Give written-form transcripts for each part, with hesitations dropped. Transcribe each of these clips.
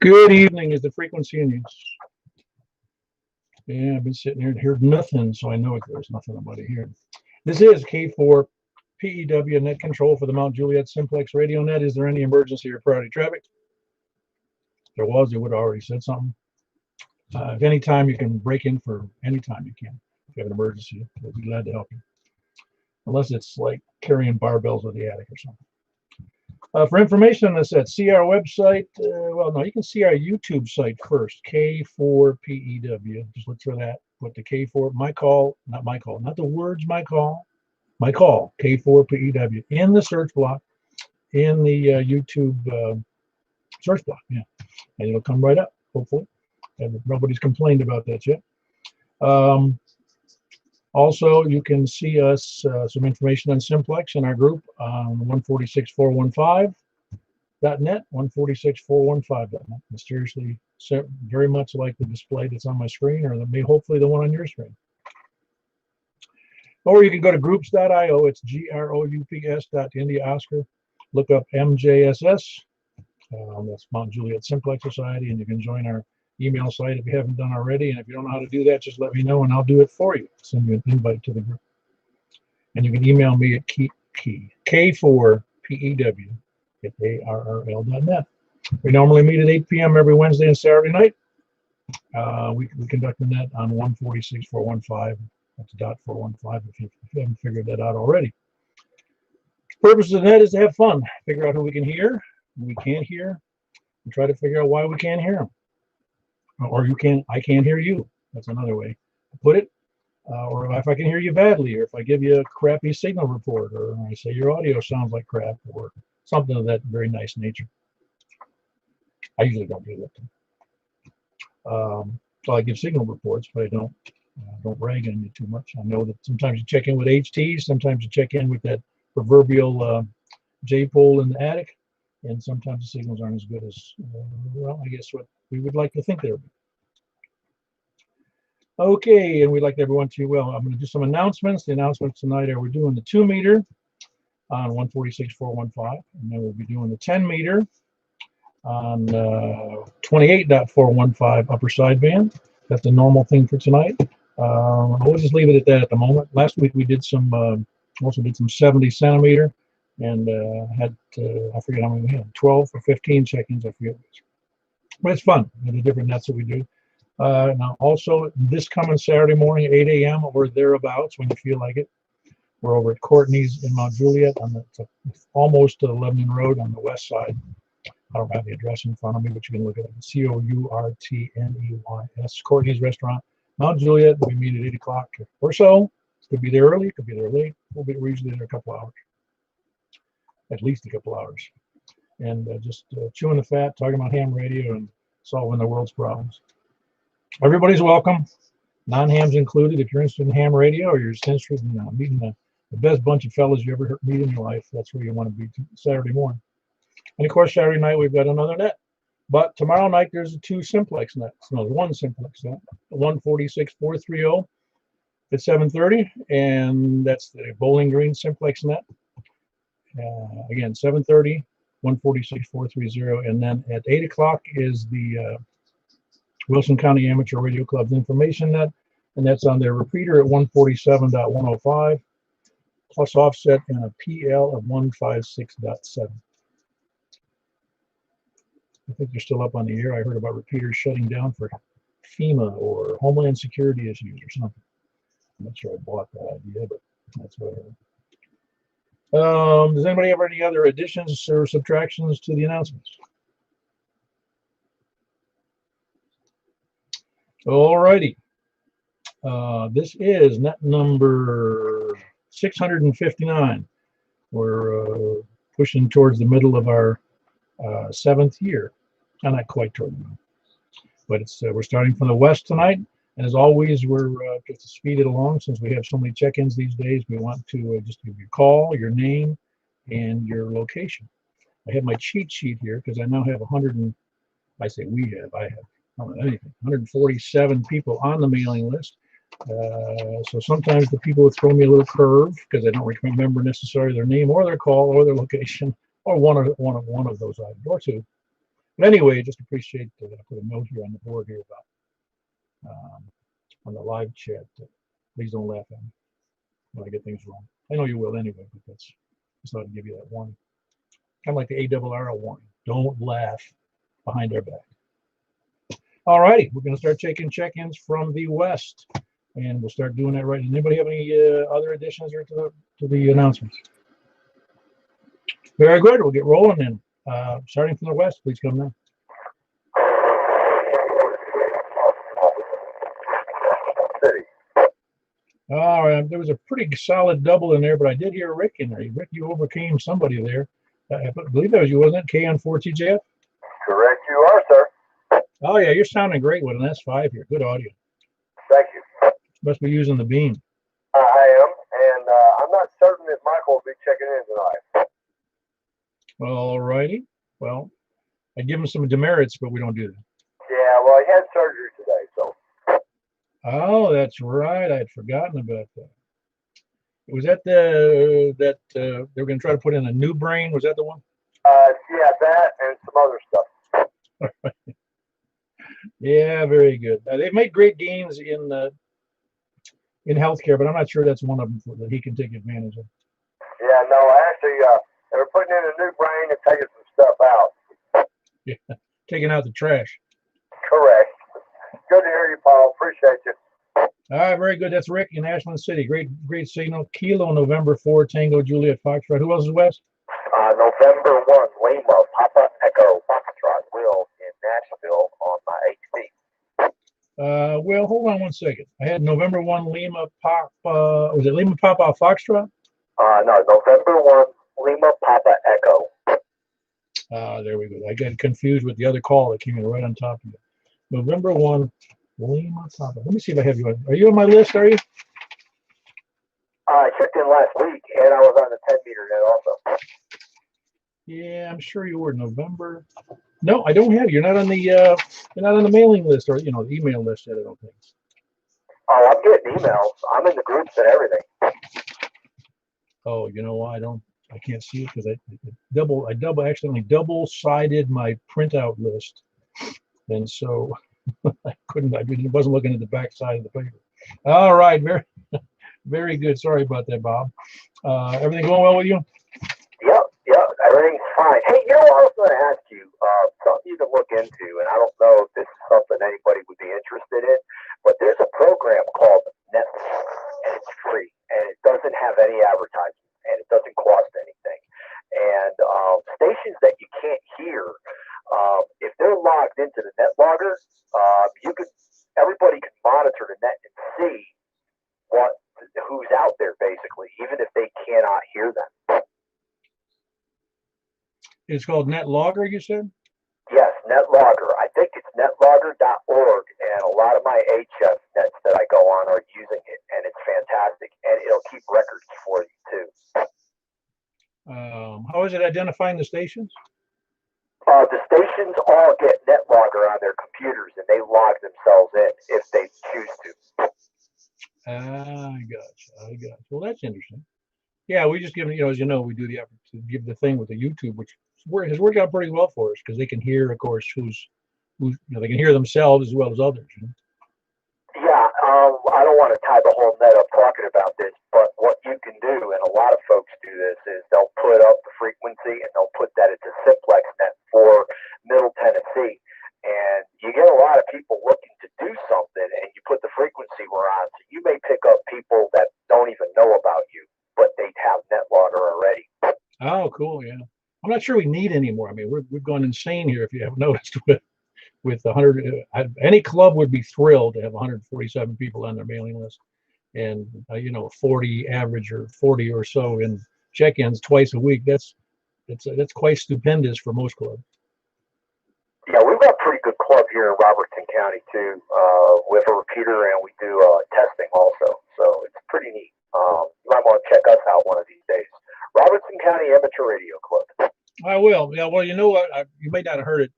Good evening is the frequency in use. Yeah, I've been sitting here and heard nothing, so I know there's nothing about it here. This is K4 PEW net control for the Mount Juliet Simplex radio net. Is there any emergency or priority traffic? If there was, it would have already said something. If any time you can break in for any time you can. If you have an emergency, we'll be glad to help you. Unless it's like carrying barbells with the attic or something. For information on this, see our website. Well, no, you can see our YouTube site first, K4PEW. Just look for that. Put the K4, my call, not my call, not the words my call, K4PEW in the search block, in the YouTube search block. Yeah, and it'll come right up, hopefully. And nobody's complained about that yet. Also, you can see us, some information on Simplex in our group on 146415.net, 146415.net. Mysteriously, very much like the display that's on my screen, or hopefully the one on your screen. Or you can go to groups.io. It's groups.India Oscar. Look up MJSS. That's Mount Juliet Simplex Society, and you can join our email site if you haven't done already. And if you don't know how to do that, just let me know and I'll do it for you. Send you an invite to the group. And you can email me at K4PEW@ARRL.net. We normally meet at 8 p.m. every Wednesday and Saturday night. We conduct the net on 146.415. That's .415 if you haven't figured that out already. The purpose of the net is to have fun, figure out who we can hear, who we can't hear, and try to figure out why we can't hear them. Or I can't hear you. That's another way to put it. Or if I can hear you badly, or if I give you a crappy signal report, or I say your audio sounds like crap, or something of that very nice nature. I usually don't do that. So I give signal reports, but I don't rag on you too much. I know that sometimes you check in with HTs, sometimes you check in with that proverbial J-pole in the attic, and sometimes the signals aren't as good as, well, I guess what we would like to think they would be. Okay, and we'd like everyone to, well, I'm going to do some announcements. The announcements tonight are we're doing the 2 meter on 146.415, and then we'll be doing the 10 meter on 28.415 upper sideband. That's the normal thing for tonight. We'll just leave it at that at the moment. Last week we did some, also did some 70 centimeter, and had, I forget how many we had, 12 or 15 check-ins, I forget. But it's fun, the different nets that we do. Now, also, this coming Saturday morning at 8 a.m. or thereabouts, when you feel like it, we're over at Courtney's in Mount Juliet, on the almost to Lebanon Road on the west side. I don't have the address in front of me, but you can look at it. Courtneys, Courtney's Restaurant, Mount Juliet. We meet at 8 o'clock or so. Could be there early, could be there late. We're usually there a couple hours, at least a couple hours. And just chewing the fat, talking about ham radio, and solving the world's problems. Everybody's welcome, non-hams included. If you're interested in ham radio, or you're just interested in meeting the best bunch of fellas you ever meet in your life, that's where you want to be Saturday morning. And of course, Saturday night we've got another net. But tomorrow night there's 2 simplex nets. No, 1 simplex net, 146.430 at 7:30, and that's the Bowling Green simplex net. Again, 7:30. 146.430, and then at 8 o'clock is the Wilson County Amateur Radio Club's information net, and that's on their repeater at 147.105, plus offset and a PL of 156.7. I think they're still up on the air. I heard about repeaters shutting down for FEMA or Homeland Security issues or something. I'm not sure I bought that idea, but that's what I heard. Does anybody have any other additions or subtractions to the announcements? Alrighty. This is net number 659. We're pushing towards the middle of our 7th year. Not quite toward the middle, but it's we're starting from the west tonight. And as always, we're just to speed it along, since we have so many check-ins these days, we want to just give you a call, your name, and your location. I have my cheat sheet here because I now have 147 people on the mailing list. So sometimes the people would throw me a little curve because I don't remember necessarily their name or their call or their location or one of those items, or two. But anyway, just appreciate that I put a note here on the board here about on the live chat. Please don't laugh at me when I get things wrong. I know you will anyway, but that's just thought I'd give you that warning. Kind of like the ARRL warning. Don't laugh behind our back. All righty, we're going to start taking check-ins from the West, and we'll start doing that right. Does anybody have any other additions or to the announcements? Very good. We'll get rolling then. Starting from the West, please come now. All right, there was a pretty solid double in there, but I did hear Rick in there. Rick, you overcame somebody there. I believe that was you, wasn't it? K-on-4TJF? Correct, you are, sir. Oh, yeah, you're sounding great with an S5 here. Good audio. Thank you. Must be using the beam. I am, and I'm not certain if Michael will be checking in tonight. All righty. Well, I give him some demerits, but we don't do that. Yeah, well, he had surgery today, so. Oh, that's right. I had forgotten about that. Was that they were going to try to put in a new brain? Was that the one? Yeah, that and some other stuff. Yeah, very good. They've made great gains in healthcare, but I'm not sure that's one of them that he can take advantage of. Yeah, no, actually, they were putting in a new brain and taking some stuff out. Yeah, taking out the trash. Correct. Good to hear you, Paul. Appreciate you. All right, very good. That's Rick in Ashland City. Great signal. Kilo November 4 Tango Juliet Foxtrot. Who else is West? November 1 Lima Papa Echo Foxtrot Will in Nashville on my HD. Well, hold on one second. I had November 1 Lima Pop. Was it Lima Papa Foxtrot? No, November 1 Lima Papa Echo. There we go. I got confused with the other call that came in right on top of it. November 1 Lima Papa. Let me see if I have you on. Are you on my list? Are you? I checked in last week, and I was on the 10-meter net also. Yeah, I'm sure you were. November. No, I don't have you. You're not on the mailing list or the email list yet. I don't think. Oh, I'm getting emails. I'm in the groups and everything. Oh, you know why I can't see it because I accidentally double-sided my printout list, and so I wasn't looking at the back side of the paper. All right, very, very good. Sorry about that, Bob. Everything going well with you? Yep, everything's fine. Hey, you know what I was going to ask you? Something you can look into, and I don't know if this is something anybody would be interested in, but there's a program called Netflix, and it's free, and it doesn't have any advertising, and it doesn't cost anything. And stations that you can't hear, if they're logged into the net logger, everybody can monitor the net and see who's out there, basically, even if they cannot hear them. It's called NetLogger, you said? Yes, NetLogger. I think it's netlogger.org, and a lot of my HF nets that I go on are using it, and it's fantastic, and it'll keep records for you too. How is it identifying the stations? The stations all get NetLogger on their computers, and they log themselves in if they choose to. I gotcha. Well, that's interesting. Yeah, we just give, as you know, we do the effort to give the thing with the YouTube, which has worked out pretty well for us because they can hear, of course, who's they can hear themselves as well as others. Yeah, I don't want to tie the whole net up talking about this, but what you can do, and a lot of folks do this, is they'll put up the frequency and they'll put that into Simplexton for Middle Tennessee, and you get a lot of people looking to do something, and you put the frequency we're on, so you may pick up people that don't even know about you, but they have NetLogger already. Oh, cool, yeah. I'm not sure we need any more. I mean, we've gone insane here if you haven't noticed with 100. Any club would be thrilled to have 147 people on their mailing list, and 40 average or 40 or so in check-ins twice a week. That's quite stupendous for most clubs. Yeah, we've got a pretty good club here in Robertson County too, with a repeater, and we do testing also. So it's pretty neat. You might want to check us out one of these days. Robertson County Amateur Radio Club. I will. Yeah. Well, you know what? You may not have heard it.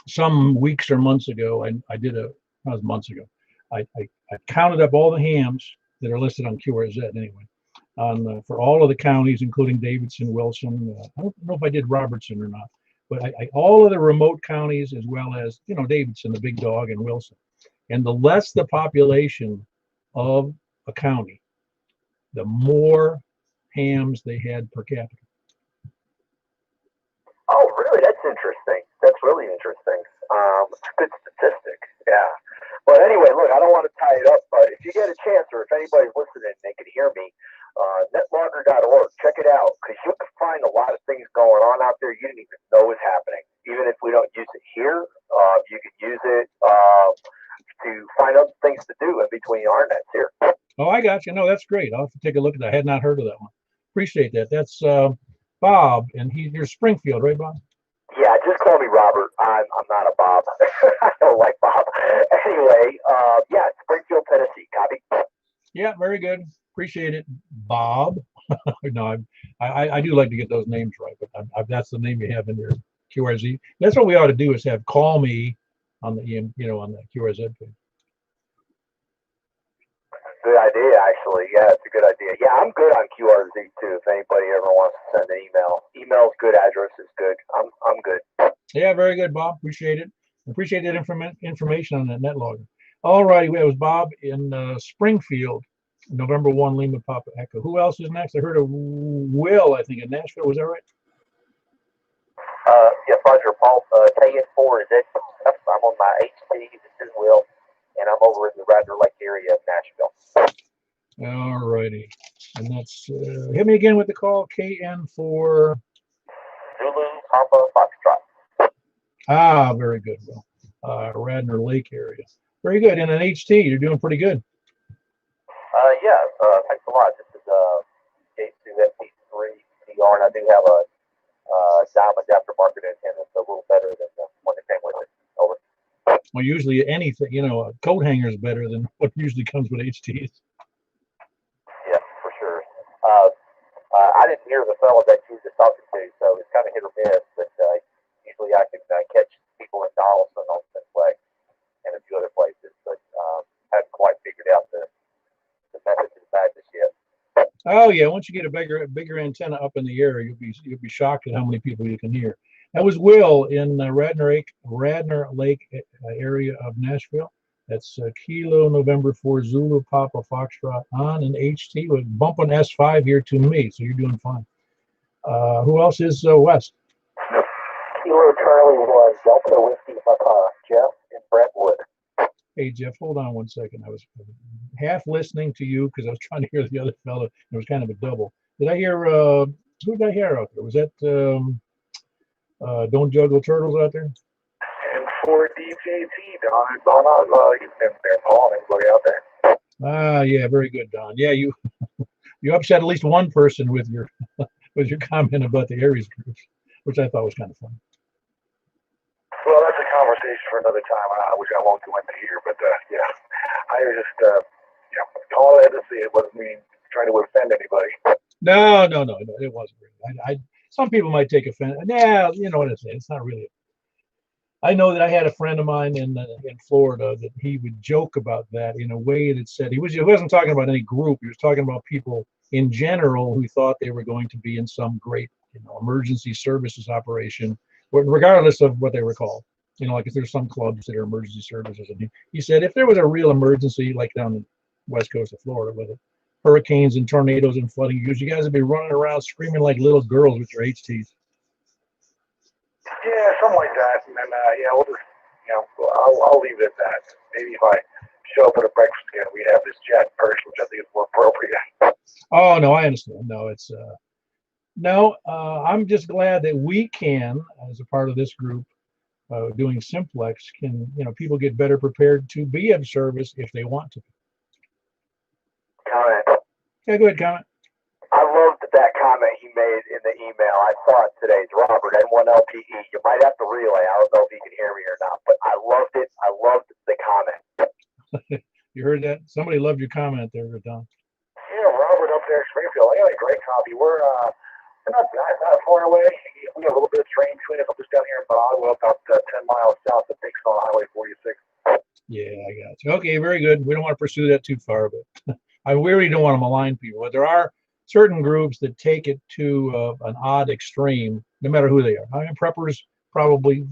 Some weeks or months ago, I did months ago. I counted up all the hams that are listed on QRZ anyway, for all of the counties, including Davidson, Wilson. I don't know if I did Robertson or not, but all of the remote counties, as well as, Davidson, the big dog, and Wilson. And the less the population of a county, the more hams they had per capita. Oh, really? That's interesting. That's really interesting. It's a good statistic. Yeah. But anyway, look, I don't want to tie it up, but if you get a chance, or if anybody's listening and they can hear me, netlogger.org, check it out, because you can find a lot of things going on out there you didn't even know was happening. Even if we don't use it here, you can use it to find other things to do in between our nets here. Oh, I got you. No, that's great. I'll have to take a look at that. I had not heard of that one. Appreciate that. That's Bob, and you're Springfield, right, Bob? Yeah, just call me Robert. I'm not a Bob. I don't like Bob. Anyway, yeah, Springfield, Tennessee. Copy. Yeah, very good. Appreciate it, Bob. No, I do like to get those names right, but that's the name you have in your QRZ. That's what we ought to do, is have call me on the on the QRZ page. Good idea, actually. Yeah, it's a good idea. Yeah, I'm good on QRZ too. If anybody ever wants to send an email's good, address is good. I'm good. Yeah, very good, Bob. Appreciate it. Appreciate that information on that netlogger. All righty, it was Bob in Springfield, November 1, Lima Papa Echo. Who else is next? I heard of Will, I think, in Nashville. Was that right? Yes, Roger, Paul. KN4 is it? I'm on my HT. This is Will, and I'm over in the Radnor Lake area of Nashville. All righty. And that's, hit me again with the call, KN4. Zulu, Papa, Foxtrot. Ah, very good, Will. Radnor Lake area. Very good. And an HT, you're doing pretty good. Yeah, thanks a lot. This is J2 FP3 DR, and I do have a diamond aftermarket antenna. It's a little better than the one that came with it. Over. Well, usually anything, a coat hanger is better than what usually comes with HTs. Yeah, for sure. I didn't hear the fellow that you were talking to, so it's kind of hit or miss, but usually I can catch people in Donaldson on Simplex and a few other places, but haven't quite figured out the method to the madness yet. Oh yeah, once you get a bigger antenna up in the air, you'll be shocked at how many people you can hear. That was Will in Radnor Lake area of Nashville. That's Kilo November 4 Zulu Papa Foxtrot on an HT with bumping S5 here to me, so you're doing fine. Who else is West? Kilo Charlie 1 Delta Whiskey Papa, Jeff in Brentwood. Hey Jeff, hold on one second. I was half listening to you because I was trying to hear the other fellow. It was kind of a double. Did I hear? Who did I hear out there? Was that Don't Juggle Turtles out there? And for DJT, Don, you've been there, Paul, anybody out there? Ah, yeah, very good, Don. Yeah, you upset at least one person with your comment about the Aries groups, which I thought was kind of fun. Well, that's a conversation for another time, which I won't go into here. But yeah, I was just all I had to say. It wasn't me trying to offend anybody. No, it wasn't really. Some people might take offense. Yeah, you know what I'm saying. It's not really. I know that I had a friend of mine in Florida that he would joke about that in a way that said he wasn't talking about any group. He was talking about people in general who thought they were going to be in some great emergency services operation, regardless of what they were called. Like if there's some clubs that are emergency services, and he said if there was a real emergency, like down the west coast of Florida, with hurricanes and tornadoes and flooding, you guys would be running around screaming like little girls with your HTs. Yeah, something like that. And then, we'll just, I'll leave it at that. Maybe if I show up at a breakfast again, we have this chat in person, which I think is more appropriate. Oh, no, I understand. No, it's, I'm just glad that we can, as a part of this group, doing Simplex, can, people get better prepared to be of service if they want to. Comment. Yeah, go ahead, comment. I loved that comment he made in the email. I saw it today. It's Robert, N1LPE. You might have to relay. I don't know if you can hear me or not, but I loved it. I loved the comment. You heard that? Somebody loved your comment there, Don. Yeah, Robert up there in Springfield. I got a great copy. We're not far away. We got a little bit of terrain between us. I'm just down here in Ottawa, about 10 miles south of Dixon on Highway 46. Yeah, I got you. Okay, very good. We don't want to pursue that too far, but we really don't want to malign people. But there are certain groups that take it to an odd extreme, no matter who they are. I mean, preppers probably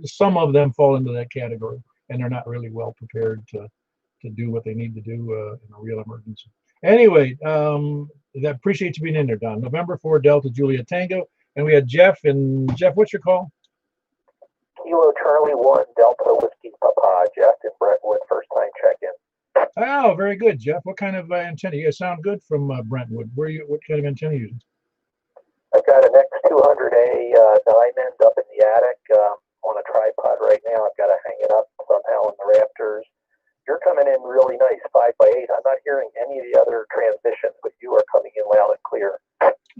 some of them fall into that category, and they're not really well prepared to do what they need to do in a real emergency. Anyway, I appreciate you being in there, Don. November 4 Delta Juliet Tango, and we had Jeff. And Jeff, what's your call? Kilo Charlie 1 Delta Whiskey Papa. Jeff in Brentwood, first time check-in. Oh, very good, Jeff. What kind of antenna? You sound good from Brentwood. What kind of antenna are you using? I've got an X200A diamond up in the attic on a tripod right now. I've got to hang it up somehow in the rafters. You're coming in really nice, 5x8. I'm not hearing any of the other transmissions, but you are coming in loud and clear.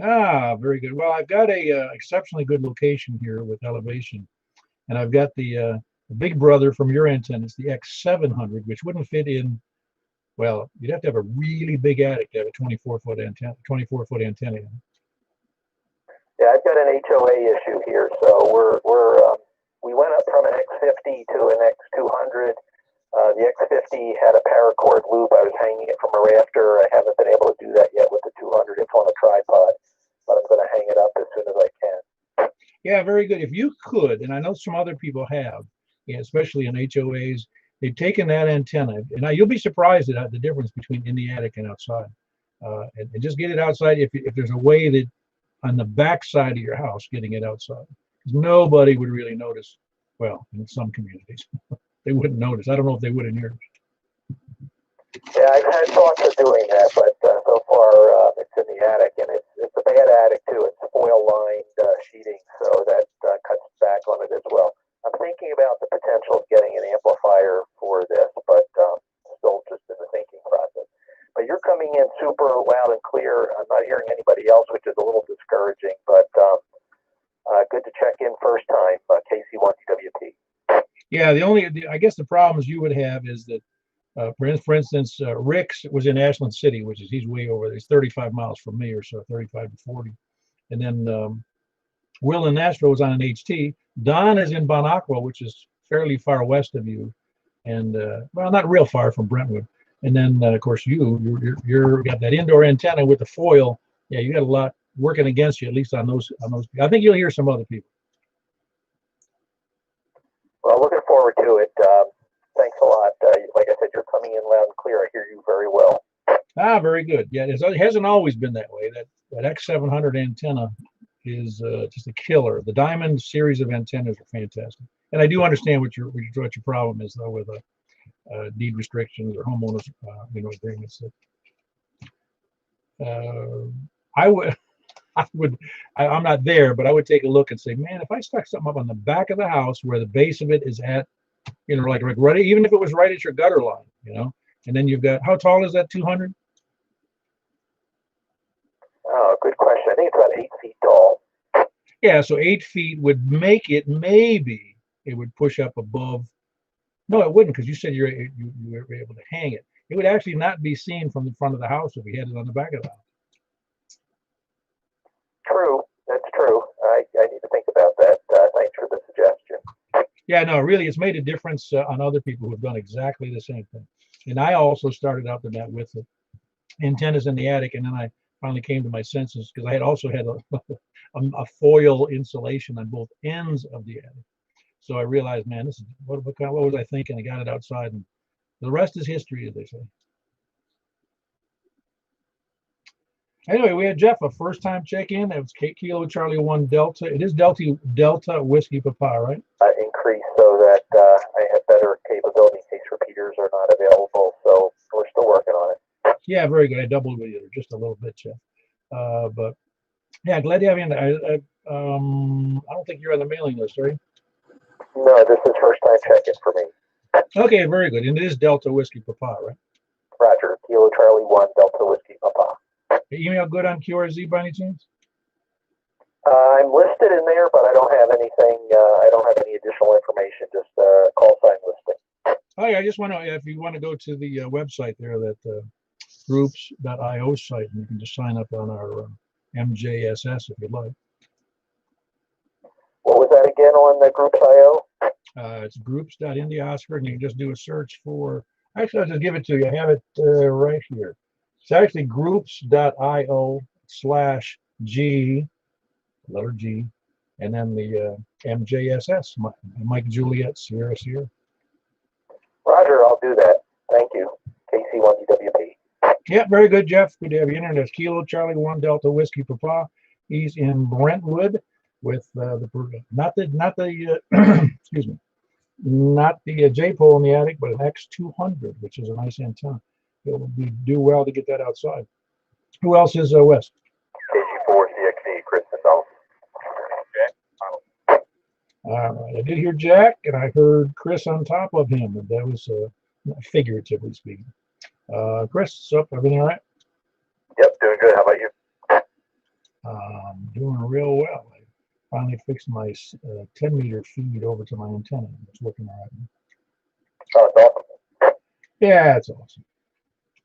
Ah, very good. Well, I've got a exceptionally good location here with elevation, and I've got the big brother from your antenna. It's the X700, which wouldn't fit in. Well, you'd have to have a really big attic to have a 24-foot antenna. 24-foot antenna. Yeah, I've got an HOA issue here, so we went up from an X50 to an X200. The X50 had a paracord loop. I was hanging it from a rafter. I haven't been able to do that yet with the 200. It's on a tripod, but I'm going to hang it up as soon as I can. Yeah, very good. If you could, and I know some other people have, especially in HOAs, they've taken that antenna, and now you'll be surprised at the difference between in the attic and outside. And just get it outside if there's a way that on the back side of your house, getting it outside. Because nobody would really notice. Well, in some communities, they wouldn't notice. I don't know if they would in yours. Yeah, I've had thoughts of doing that, but so far it's in the attic, and it's a bad attic too. It's foil-lined sheeting, so that cuts back on it as well. I'm thinking about the potential of getting an amplifier for this, but still just in the thinking process. But you're coming in super loud and clear. I'm not hearing anybody else, which is a little discouraging, but good to check in first time, KC1DWP. Yeah, I guess the problems you would have is that, for instance, Rick's was in Ashland City, he's way over there. He's 35 miles from me or so, 35 to 40. And then Will in Nashville was on an HT. Don is in Bon Aqua, which is fairly far west of you, and well, not real far from Brentwood. And then, of course, you're got that indoor antenna with the foil. Yeah, you got a lot working against you, at least on those. I think you'll hear some other people. Well, looking forward to it. Thanks a lot. Like I said, you're coming in loud and clear. I hear you very well. Ah, very good. Yeah, it hasn't always been that way. That X700 antenna is just a killer. The Diamond series of antennas are fantastic. And I do understand what your problem is, though, with deed restrictions or homeowners, agreements. I'm not there, but I would take a look and say, man, if I stuck something up on the back of the house where the base of it is at, like right, even if it was right at your gutter line, and then you've got, how tall is that 200? Oh, good question. I think it's about 8 feet tall. Yeah, so 8 feet would make it, maybe it would push up above. No, it wouldn't, because you said you were able to hang it. It would actually not be seen from the front of the house if we had it on the back of the house. True, that's true. I need to think about that. Thanks for the suggestion. Yeah, no, really, it's made a difference on other people who have done exactly the same thing. And I also started out the net with the antennas in the attic, and then I finally came to my senses because I had also had a foil insulation on both ends of the attic. So I realized, man, this is what was I thinking? I got it outside, and the rest is history, as they say. Anyway, we had Jeff, a first-time check-in. It was Kilo Charlie 1 Delta. It is Delta Whiskey Papa, right? Increase so that I have better capability in case repeaters are not available. So we're still working on it. Yeah, very good. I doubled with you just a little bit, Jeff. But yeah, glad to have you in. I don't think you're on the mailing list, are you? No, this is first-time check-in for me. Okay, very good. And it is Delta Whiskey Papa, right? Roger. Kilo Charlie 1 Delta Whiskey Papa. Email good on QRZ by any chance? I'm listed in there, but I don't have anything. I don't have any additional information. Just call sign listing. Oh yeah, I just want to. If you want to go to the website there, that groups.io site, and you can just sign up on our MJSS if you'd like. What was that again on the groups.io? It's groups.IndyOscar, and you can just do a search for. Actually, I'll just give it to you. I have it right here. It's actually groups.io/G, letter G, and then the MJSS, Mike Juliet, Sierra Sierra. Roger, I'll do that. Thank you. KC1DWP. Yeah, very good, Jeff. Good to have you in there. That's Kilo Charlie 1 Delta Whiskey Papa. He's in Brentwood with not the excuse me, not the J-pole in the attic, but an X200, which is a nice antenna. It would do well to get that outside. Who else is west? KG4CXE, Chris Gonzalez. All right, I did hear Jack, and I heard Chris on top of him, and that was figuratively speaking. Chris, what's up? Everything all right? Yep, doing good. How about you? Doing real well. I finally fixed my 10-meter feed over to my antenna. It's working all right. Oh, it's awesome. Yeah, it's awesome.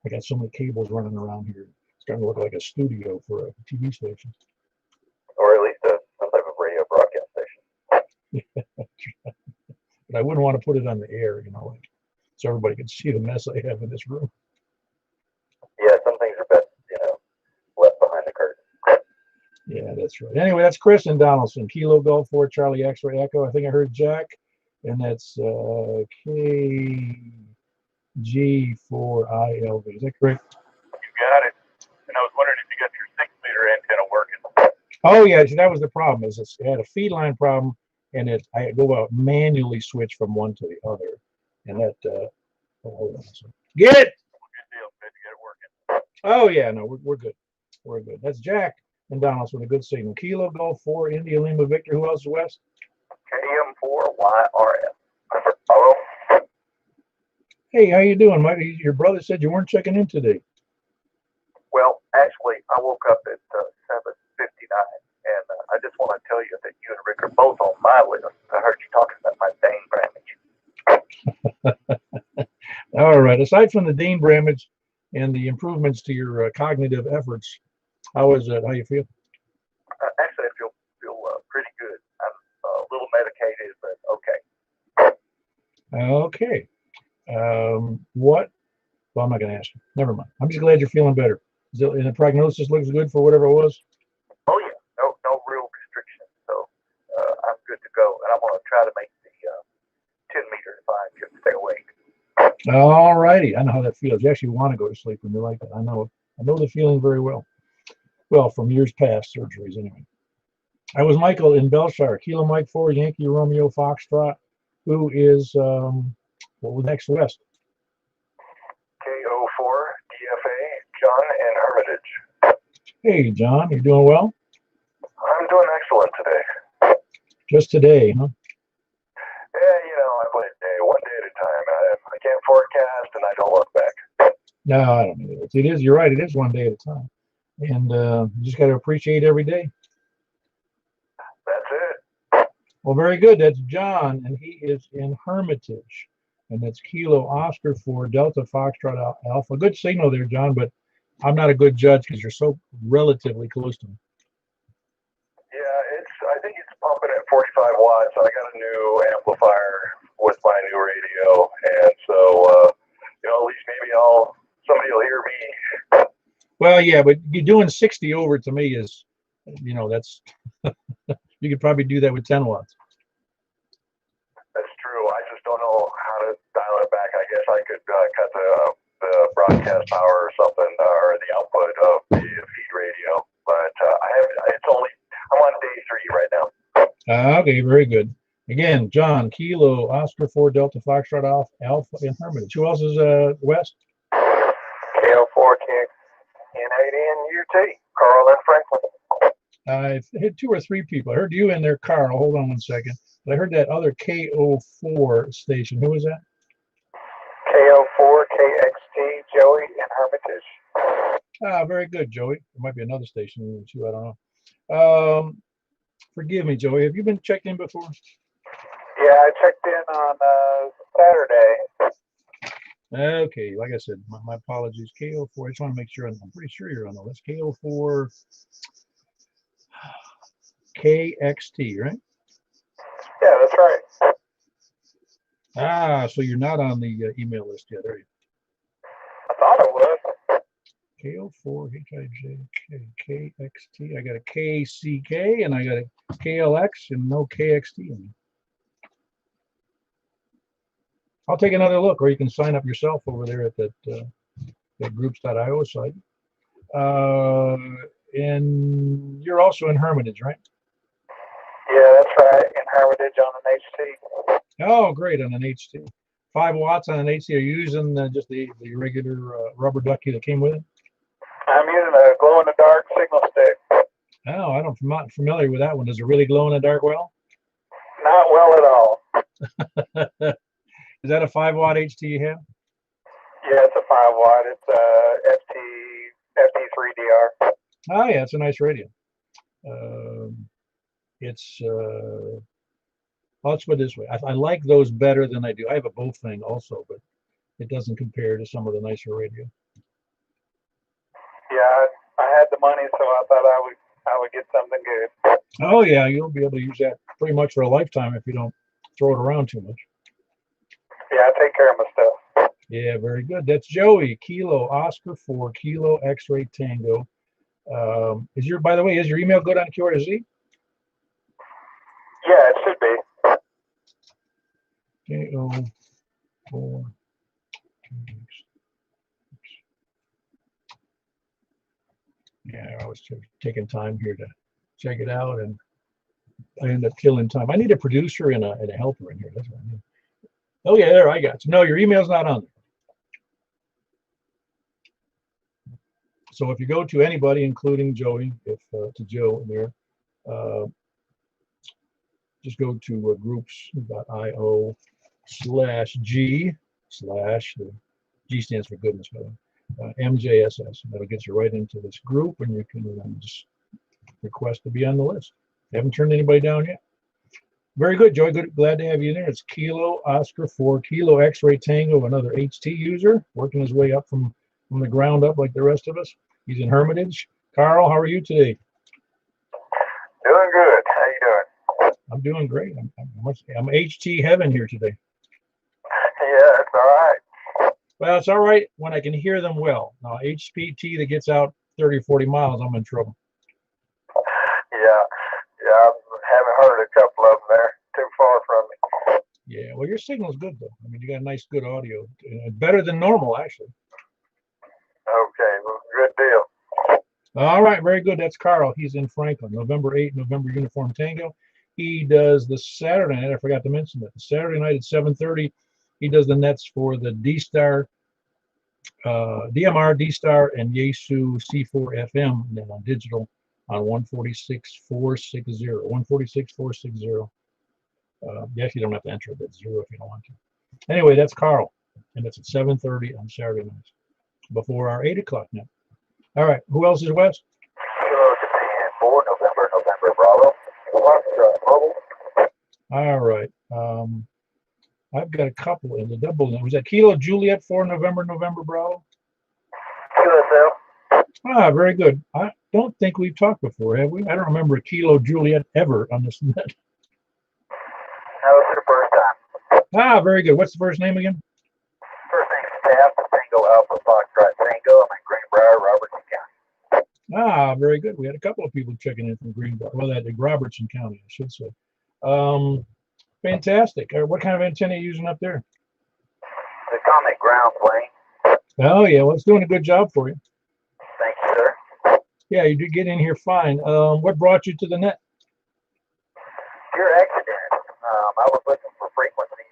I got so many cables running around here. It's starting to look like a studio for a TV station. Or at least some type of radio broadcast station. But I wouldn't want to put it on the air, like so everybody can see the mess I have in this room. Yeah, some things are best, left behind the curtain. Yeah, that's right. Anyway, that's Chris and Donaldson. Kilo Golf 4 Charlie X-Ray Echo. I think I heard Jack, and that's KG4ILV. Is that correct? You got it. And I was wondering if you got your 6-meter antenna working. Oh yeah, see, that was the problem. Is it had a feed line problem, and I had to go out manually switch from one to the other, and that. Hold on a second. Get it. Good deal. Good to get it working. Oh yeah, no, we're good. We're good. That's Jack and Donaldson with a good signal. Kilo Golf 4 India Lima Victor. Who else is west? KM4YRF. Hello. Hey, how you doing, Mike? Your brother said you weren't checking in today. Well, actually, I woke up at 7:59, and I just want to tell you that you and Rick are both on my list. I heard you talking about my Dane Bramage. All right. Aside from the Dean Bramage and the improvements to your cognitive efforts, how is it? How you feel? Actually, I feel pretty good. I'm a little medicated, but okay. Okay. What? Well, I'm not going to ask you. Never mind. I'm just glad you're feeling better. And the prognosis looks good for whatever it was? Oh, yeah. No real restrictions. So I'm good to go. And I'm going to try to make the 10-meter if I can stay awake. All righty. I know how that feels. You actually want to go to sleep when you're like that. I know the feeling very well. Well, from years past surgeries, anyway. I was Michael in Belshire. Kilo Mike 4, Yankee Romeo Foxtrot. Who is, what was next west? KO4 DFA, John and Hermitage. Hey, John, you doing well? I'm doing excellent today. Just today, huh? Yeah, I play it day, one day at a time. I can't forecast and I don't look back. No, I don't know. It is, you're right, it is one day at a time. And you just got to appreciate every day. That's it. Well, very good. That's John, and he is in Hermitage. And that's Kilo Oscar 4 Delta Foxtrot Alpha. Good signal there, John, but I'm not a good judge because you're so relatively close to me. Yeah, I think it's pumping at 45 watts. I got a new amplifier with my new radio, and so at least maybe somebody will hear me. Well, yeah, but you're doing 60 over to me is, that's you could probably do that with 10 watts. That's true. I just don't know how to dial it back. I guess I could cut the broadcast power or something, or the output of the feed radio. But I'm on day 3 right now. Okay, very good. Again, John, Kilo Oscar 4 Delta Foxtrot Alpha in Hermitage. Who else is west? KO4 King N8 UT, Carl and Franklin. I hit 2 or 3 people. I heard you in there, Carl. Hold on one second. But I heard that other KO4 station. Who was that? KO4 KXT, Joey in Hermitage. Very good, Joey. There might be another station too. I don't know. Forgive me, Joey. Have you been checked in before? Yeah, I checked in on Saturday. Okay, like I said, my apologies. KO4. I just want to make sure. I'm pretty sure you're on the list. KO4 KXT, right? Yeah, that's right. So you're not on the email list yet, are you? I thought it was. KO4 HIJK KXT. I got a KCK and I got a KLX and no KXT in me. I'll take another look, or you can sign up yourself over there at that groups.io site. And you're also in Hermitage, right? Yeah, that's right. In Hermitage on an HT. Oh, great, on an HT. 5 watts on an HT. Are you using just the regular rubber ducky that came with it? I'm using a glow-in-the-dark signal stick. Oh, I'm not familiar with that one. Does it really glow in the dark well? Not well at all. Is that a 5 watt HT you have? Yeah, it's a 5 watt. It's FT3DR. Oh, yeah, it's a nice radio. Let's put it this way. I like those better than I do. I have a both thing also, but it doesn't compare to some of the nicer radio. Yeah, I had the money, so I thought I would get something good. Oh, yeah, you'll be able to use that pretty much for a lifetime if you don't throw it around too much. Yeah, I take care of my stuff. Yeah, very good. That's Joey, Kilo Oscar 4 Kilo X-Ray Tango. By the way, is your email good on QRZ? Yeah, it should be. KO4. Yeah, I was taking time here to check it out, and I end up killing time. I need a producer and a helper in here. That's what I need. Oh yeah, there, I got you. No, your email's not on there. So if you go to anybody, including Joey, to Joe there, just go to groups.io /G/ the G stands for goodness, by the way, MJSS. That'll get you right into this group, and you can just request to be on the list. Haven't turned anybody down yet. Very good, Joey. Good, glad to have you in there. It's Kilo Oscar 4 Kilo X-Ray Tango, another HT user, working his way up from the ground up like the rest of us. He's in Hermitage. Carl, how are you today? Doing good. How you doing? I'm doing great. I'm HT heaven here today. Yeah, it's all right. Well, it's all right when I can hear them well. Now, HPT that gets out 30 or 40 miles, I'm in trouble. Yeah, I haven't heard a couple of them there. Too far from me. Yeah, well, your signal's good, though. I mean, you got a nice, good audio. Better than normal, actually. Okay, well, good deal. All right, very good. That's Carl. He's in Franklin. November 8, November Uniform Tango. He does the Saturday night. I forgot to mention that. The Saturday night at 7:30, he does the nets for the D-Star, DMR, D-Star, and Yaesu C4 FM, and then on digital on 146.460. 146.460. You actually don't have to enter that 0 if you don't want to. Anyway, that's Carl, and it's at 7:30 on Saturday nights before our 8 o'clock net. All right, who else is West? Kilo Japan 4 November Bravo. Mobile. All right. I've got a couple in the double. Was that Kilo Juliet 4 November Bravo? QSL. Ah, very good. I don't think we've talked before, have we? I don't remember a Kilo Juliet ever on this net. That was the first time. Ah, very good. What's the first name again? First name's Taft, Tango Alpha Foxtrot Tango. I'm in Greenbrier, Robertson County. Ah, very good. We had a couple of people checking in from Greenbrier. Well, that Robertson County, I should say. Fantastic. What kind of antenna are you using up there? The Comet ground plane. Oh, yeah. Well, it's doing a good job for you. Thank you, sir. Yeah, you did get in here fine. What brought you to the net? Pure accident. I was looking for frequencies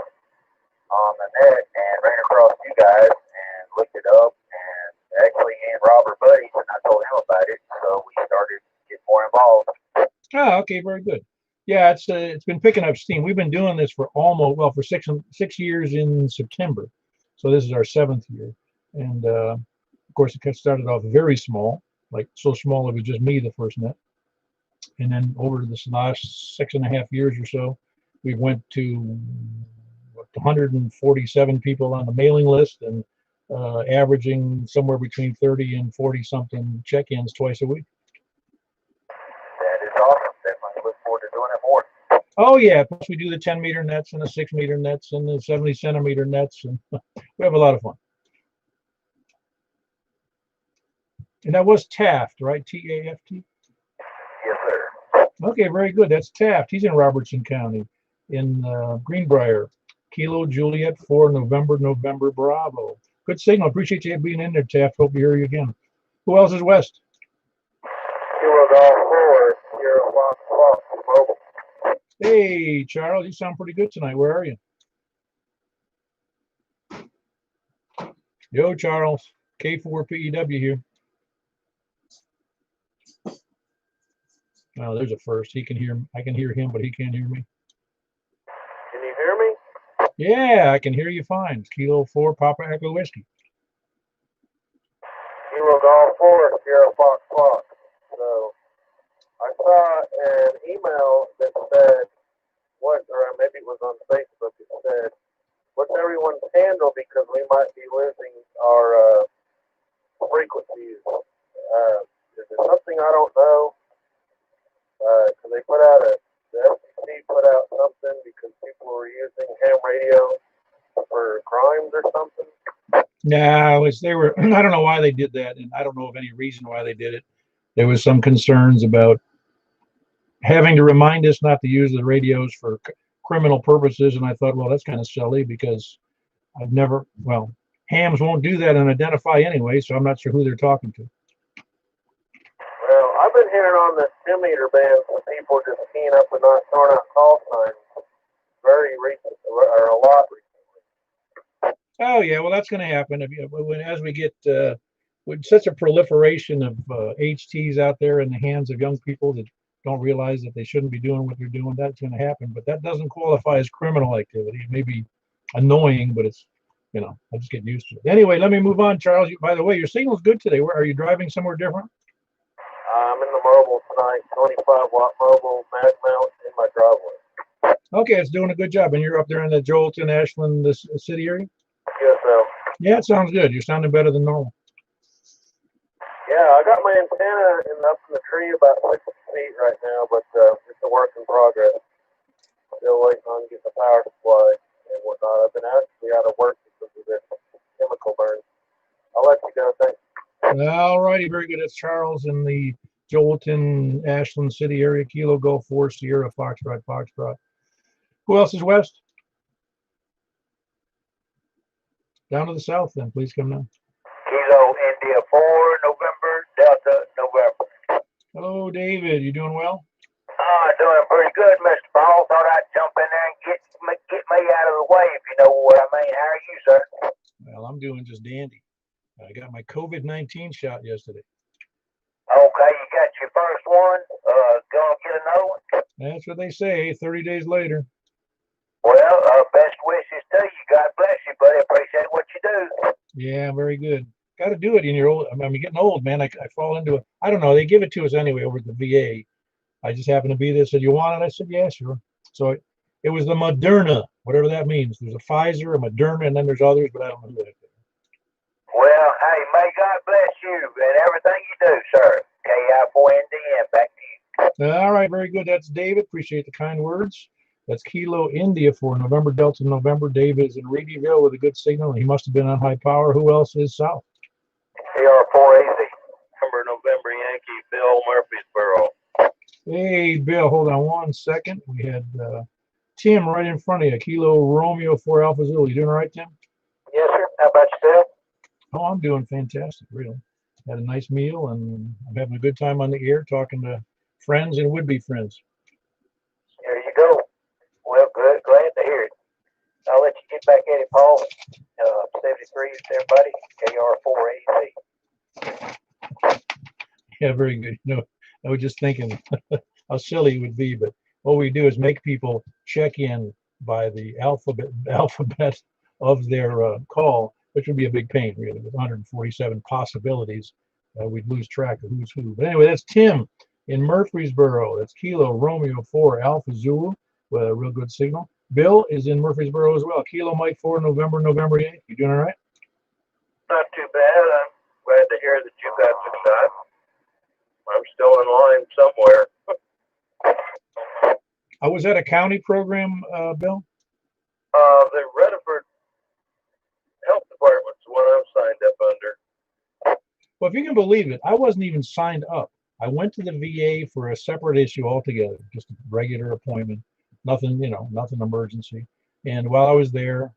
on the net and ran across you guys and looked it up. And actually, me and Robert buddies, and I told him about it. So we started getting more involved. Ah, okay, very good. Yeah, it's been picking up steam. We've been doing this for for 6 years in September, so this is our 7th year. And of course, it started off very small, like so small it was just me the first net. And then over this last 6.5 years or so, we went to 147 people on the mailing list and averaging somewhere between 30 and 40 something check-ins twice a week. That is awesome. Definitely look forward to doing it more. Oh yeah, plus we do the 10-meter nets and the 6-meter nets and the 70-centimeter nets, and we have a lot of fun. And that was Taft, right? T-A-F-T? Yes, sir. Okay, very good. That's Taft. He's in Robertson County in Greenbrier. Kilo Juliet 4 November Bravo. Good signal. Appreciate you being in there, Taft. Hope to hear you again. Who else is west? Kilo Golf 4, Sierra Fox Mobile. Hey, Charles, you sound pretty good tonight. Where are you? Yo, Charles. K4PEW here. Oh, there's a first. He can hear. I can hear him, but he can't hear me. Can you hear me? Yeah, I can hear you fine. Kilo 4 Papa Echo Whiskey. Kilo Golf 4, Sierra Fox. So I saw an email that said, or maybe it was on Facebook, it said, what's everyone's handle because we might be losing our frequencies. Is it something I don't know? Because they put out the FCC put out something because people were using ham radio for crimes or something. No, they were. I don't know why they did that, and I don't know of any reason why they did it. There was some concerns about having to remind us not to use the radios for criminal purposes, and I thought, well, that's kind of silly because hams won't do that and identify anyway, so I'm not sure who they're talking to. Well, I've been hearing on the stim-meter band some people just keying up and not throwing out call signs very recent, or a lot recently. Oh yeah, well that's going to happen as we get with such a proliferation of HTs out there in the hands of young people that don't realize that they shouldn't be doing what they're doing. That's going to happen, but that doesn't qualify as criminal activity. It may be annoying, but it's I just get used to it. Anyway, let me move on, Charles. By the way, your signal's good today. Where are you driving? Somewhere different? I'm in the mobile tonight, 25-watt mobile mag mount in my driveway. Okay, it's doing a good job. And you're up there in the Joelton, Ashland, the city area? Yes, sir. Yeah, it sounds good. You're sounding better than normal. Yeah, I got my antenna up in the tree about 6 feet right now, but it's a work in progress. Still waiting on getting the power supply and whatnot. I've been actually out of work because of this chemical burn. I'll let you go. Thanks. All righty, very good. It's Charles in the Joelton, Ashland City area. Kilo Golf 4 Sierra Foxtrot. Who else is west? Down to the south, then. Please come down. Kilo India 4 November Delta November. Hello, David. You doing well? Doing pretty good, Mr. Paul. Thought I'd jump in there and get me out of the way, if you know what I mean. How are you, sir? Well, I'm doing just dandy. I got my COVID-19 shot yesterday. Okay, you got your first one. Gonna get another one? That's what they say, 30 days later. Well, best wishes to you. God bless you, buddy. Appreciate what you do. Yeah, very good. Got to do it in your old. I'm getting old, man. I fall into it. I don't know. They give it to us anyway over at the VA. I just happened to be there. Said, you want it? I said, yeah, sure. So it was the Moderna, whatever that means. There's a Pfizer, a Moderna, and then there's others, but I don't know who that is. Well, hey, may God bless you and everything you do, sir. KI4NDN, back to you. All right, very good. That's David. Appreciate the kind words. That's Kilo India for November Delta November. David is in Reedyville with a good signal. He must have been on high power. Who else is south? CR480, November Yankee, Bill Murfreesboro. Hey, Bill, hold on 1 second. We had Tim right in front of you. Kilo Romeo 4 Alpha Zulu. You doing all right, Tim? Yes, sir. How about yourself? Oh, I'm doing fantastic, really. Had a nice meal, and I'm having a good time on the air talking to friends and would-be friends. There you go. Well, good. Glad to hear it. I'll let you get back at it, Paul. 73, everybody. KR480. Yeah, very good. I was just thinking how silly it would be, but what we do is make people check in by the alphabet of their call, which would be a big pain, really, with 147 possibilities. We'd lose track of who's who. But anyway, that's Tim in Murfreesboro. That's Kilo Romeo 4 Alpha Zulu with a real good signal. Bill is in Murfreesboro as well. Kilo Mike 4 November 8th. You doing all right? Not too bad. I'm glad to hear that you got the shot. I'm still in line somewhere. Was that a county program, Bill? The Rutherford Health Department's the one I'm signed up under. Well, if you can believe it, I wasn't even signed up. I went to the VA for a separate issue altogether, just a regular appointment, nothing, nothing emergency. And while I was there,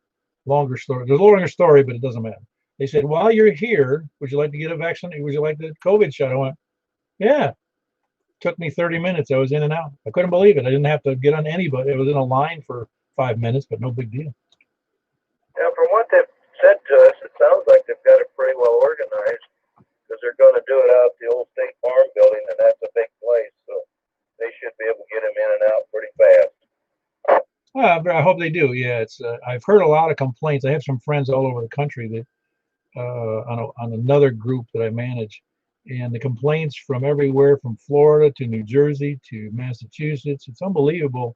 longer story, there's a longer story, but it doesn't matter. They said, while you're here, would you like to get a vaccine? Would you like the COVID shot? I went, yeah. Took me 30 minutes. I was in and out. I couldn't believe it. I didn't have to get on anybody. It was in a line for 5 minutes, but no big deal. Now, from what they've said to us, it sounds like they've got it pretty well organized because they're going to do it out at the old State Farm building, and that's a big place, so they should be able to get them in and out pretty fast. But I hope they do. Yeah, it's. I've heard a lot of complaints. I have some friends all over the country that on another group that I manage, and the complaints from everywhere, from Florida to New Jersey to Massachusetts. It's unbelievable.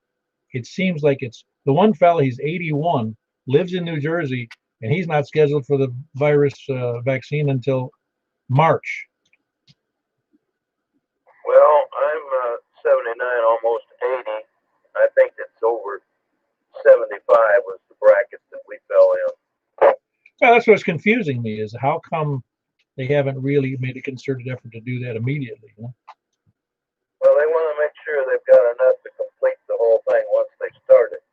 It seems like it's the one fella. He's 81, lives in New Jersey, and he's not scheduled for the virus vaccine until March. Well, I'm 79, almost 80. I think it's over 75 was the bracket that we fell in. Well, that's what's confusing me is how come they haven't really made a concerted effort to do that immediately. Well, they want to make sure they've got enough to complete the whole thing once they start it.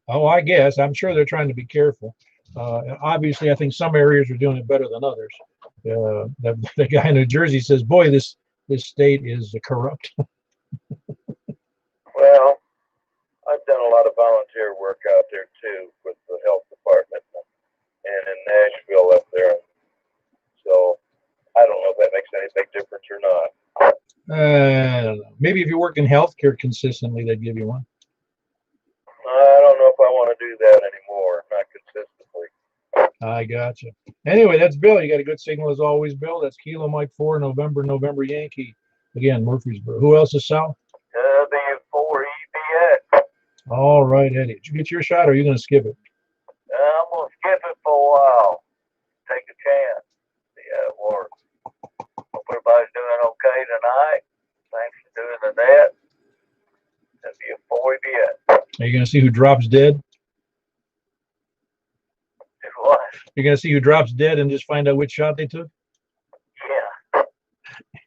Oh, I guess. I'm sure they're trying to be careful. Obviously, I think some areas are doing it better than others. The guy in New Jersey says, boy, this state is corrupt. Well, I've done a lot of volunteer work out there, too, with the health department and in Nashville up there. So I don't know if that makes any big difference or not. I don't know. Maybe if you work in healthcare consistently, they'd give you one. I don't know if I want to do that anymore, not consistently. I gotcha. Anyway, that's Bill. You got a good signal as always, Bill. That's Kilo Mike 4, November Yankee. Again, Murfreesboro. Who else is south? The 4EBX. All right, Eddie. Did you get your shot or are you going to skip it? I'm going to skip it for a while. Take a chance. See how it works. Hope everybody's doing okay tonight. Thanks for doing the net. That'd be a 4EBX. Are you going to see who drops dead? What? You're going to see who drops dead and just find out which shot they took? Yeah.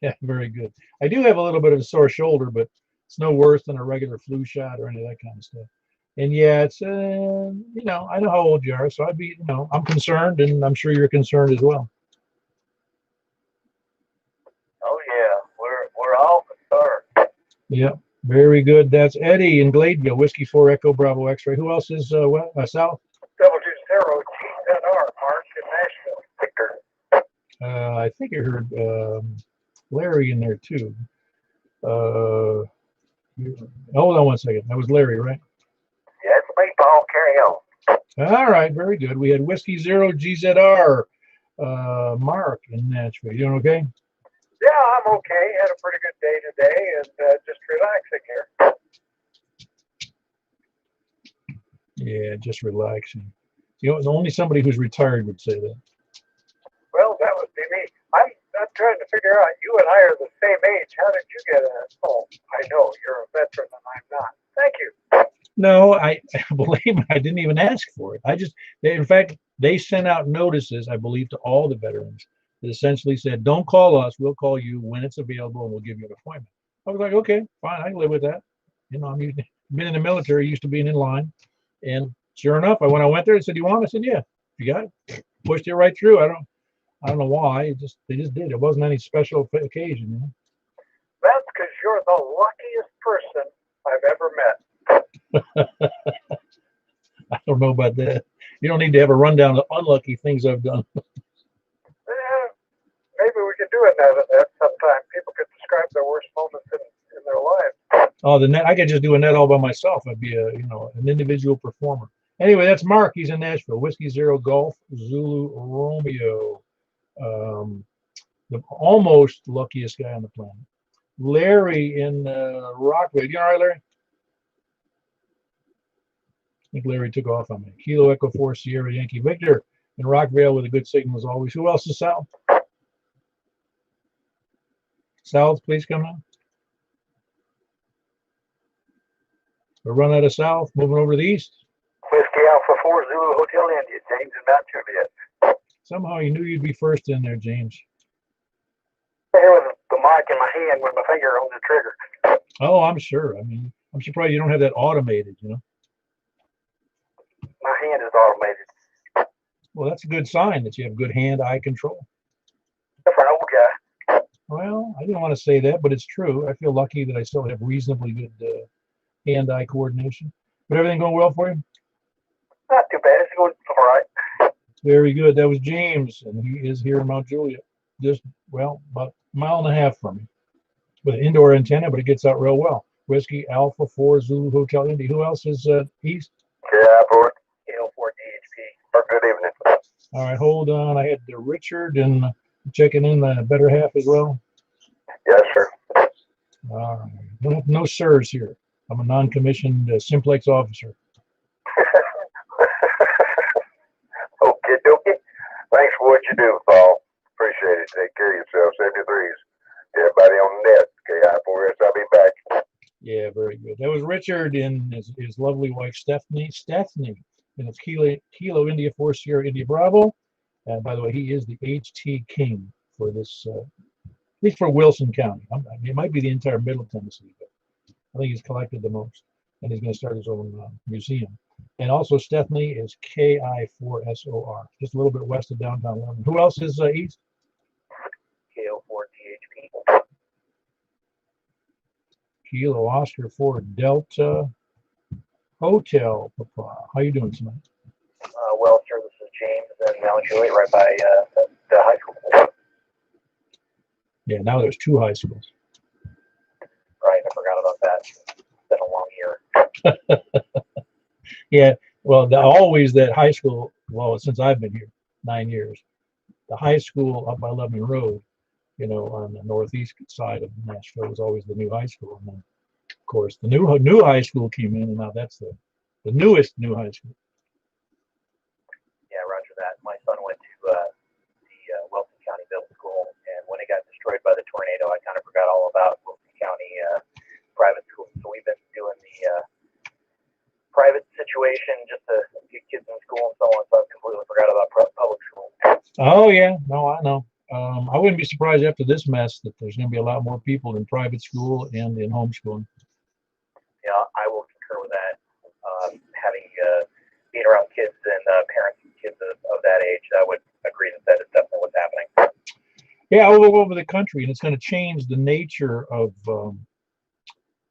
Yeah, very good. I do have a little bit of a sore shoulder, but it's no worse than a regular flu shot or any of that kind of stuff. And yeah, it's, I know how old you are, so I'd be, I'm concerned, and I'm sure you're concerned as well. Oh, yeah. We're all concerned. Yeah, very good. That's Eddie in Gladeville, Whiskey 4 Echo Bravo X-ray. Who else is south? 020 GZR, Mark in Nashville. I think I heard Larry in there too. Hold on one second. That was Larry, right? Yeah, it's me, Paul. Carry on. All right, very good. We had Whiskey 0 GZR, Mark in Nashville. You doing okay? Yeah, I'm okay. Had a pretty good day today and just relaxing here. Yeah, just relaxing. Only somebody who's retired would say that. Well, that would be me. I'm trying to figure out, you and I are the same age. How did you get in? Oh, I know, you're a veteran and I'm not. Thank you. No, I believe me, I didn't even ask for it. In fact, they sent out notices, I believe, to all the veterans that essentially said, don't call us, we'll call you when it's available and we'll give you an appointment. I was like, okay, fine, I can live with that. I'm been in the military, used to being in line. And sure enough, when I went there, they said, you want? I said, yeah, you got it. Pushed it right through. I don't know why. They just did. It wasn't any special occasion. That's because you're the luckiest person I've ever met. I don't know about that. You don't need to have a rundown of unlucky things I've done. Maybe we could do it that sometime. People could describe their worst moments in their lives. Oh, the net. I could just do a net all by myself. I'd be an individual performer. Anyway, that's Mark. He's in Nashville. Whiskey 0 Golf Zulu Romeo. The almost luckiest guy on the planet. Larry in Rockville. You all right, Larry? I think Larry took off on me. Kilo Echo 4 Sierra Yankee Victor in Rockville with a good signal as always. Who else is south? South, please come in. We'll run out of south, moving over to the east. Whiskey Alpha 4 Zulu Hotel India, James and Mount Juliet. Somehow you knew you'd be first in there, James. Here with the mic in my hand with my finger on the trigger. Oh, I'm sure. I mean, I'm surprised you don't have that automated, you know. My hand is automated. Well, that's a good sign that you have good hand-eye control. For an old guy. Well, I didn't want to say that, but it's true. I feel lucky that I still have reasonably good hand-eye coordination. But everything going well for you? Not too bad. It's going all right. Very good. That was James, and he is here in Mount Juliet, just, well, about a mile and a half from me, with an indoor antenna, but it gets out real well. Whiskey Alpha 4 Zulu Hotel Indy. Who else is east? Yeah, board. KO4 DHP. Or good evening. All right, hold on. I had Richard and checking in the better half as well. Yes, sir. No sirs here. I'm a non-commissioned Simplex officer. Okay, dokie. Thanks for what you do, Paul. Appreciate it. Take care of yourself. 73s. Everybody on the net. KI4S. I'll be back. Yeah, very good. That was Richard and his lovely wife, Stephanie. And it's Kilo India 4 Sierra India Bravo. And by the way, he is the HT King for this, at least for Wilson County. It might be the entire Middle Tennessee, but I think he's collected the most. And he's going to start his own museum. And also Stephanie is KI4SOR, just a little bit west of downtown London. Who else is east? KO4 DHP. Kilo Oscar 4 Delta Hotel. Papa. How you doing tonight? Well, sir, this is James and Mount Juliet right by the high school. Yeah, now there's 2 high schools. Right, I forgot about that. It's been a long year. Yeah, well, always that high school, well, since I've been here, 9 years, the high school up by Lebanon Road, you know, on the northeast side of Nashville was always the new high school. And then, of course, the new high school came in, and now that's the newest new high school. Yeah, roger that. My son went to the Wilson County Middle School, and when it got destroyed by the tornado, I kind of forgot all about Wilson County private schools. So we've been doing the private situation just to get kids in school and so on. So I completely forgot about public school. Oh yeah, no, I know. I wouldn't be surprised after this mess that there's going to be a lot more people in private school and in homeschooling. Yeah, I will concur with that. Having being around kids and parents and kids of that age, I would agree that is definitely what's happening. Yeah, all over the country, and it's going to change the nature of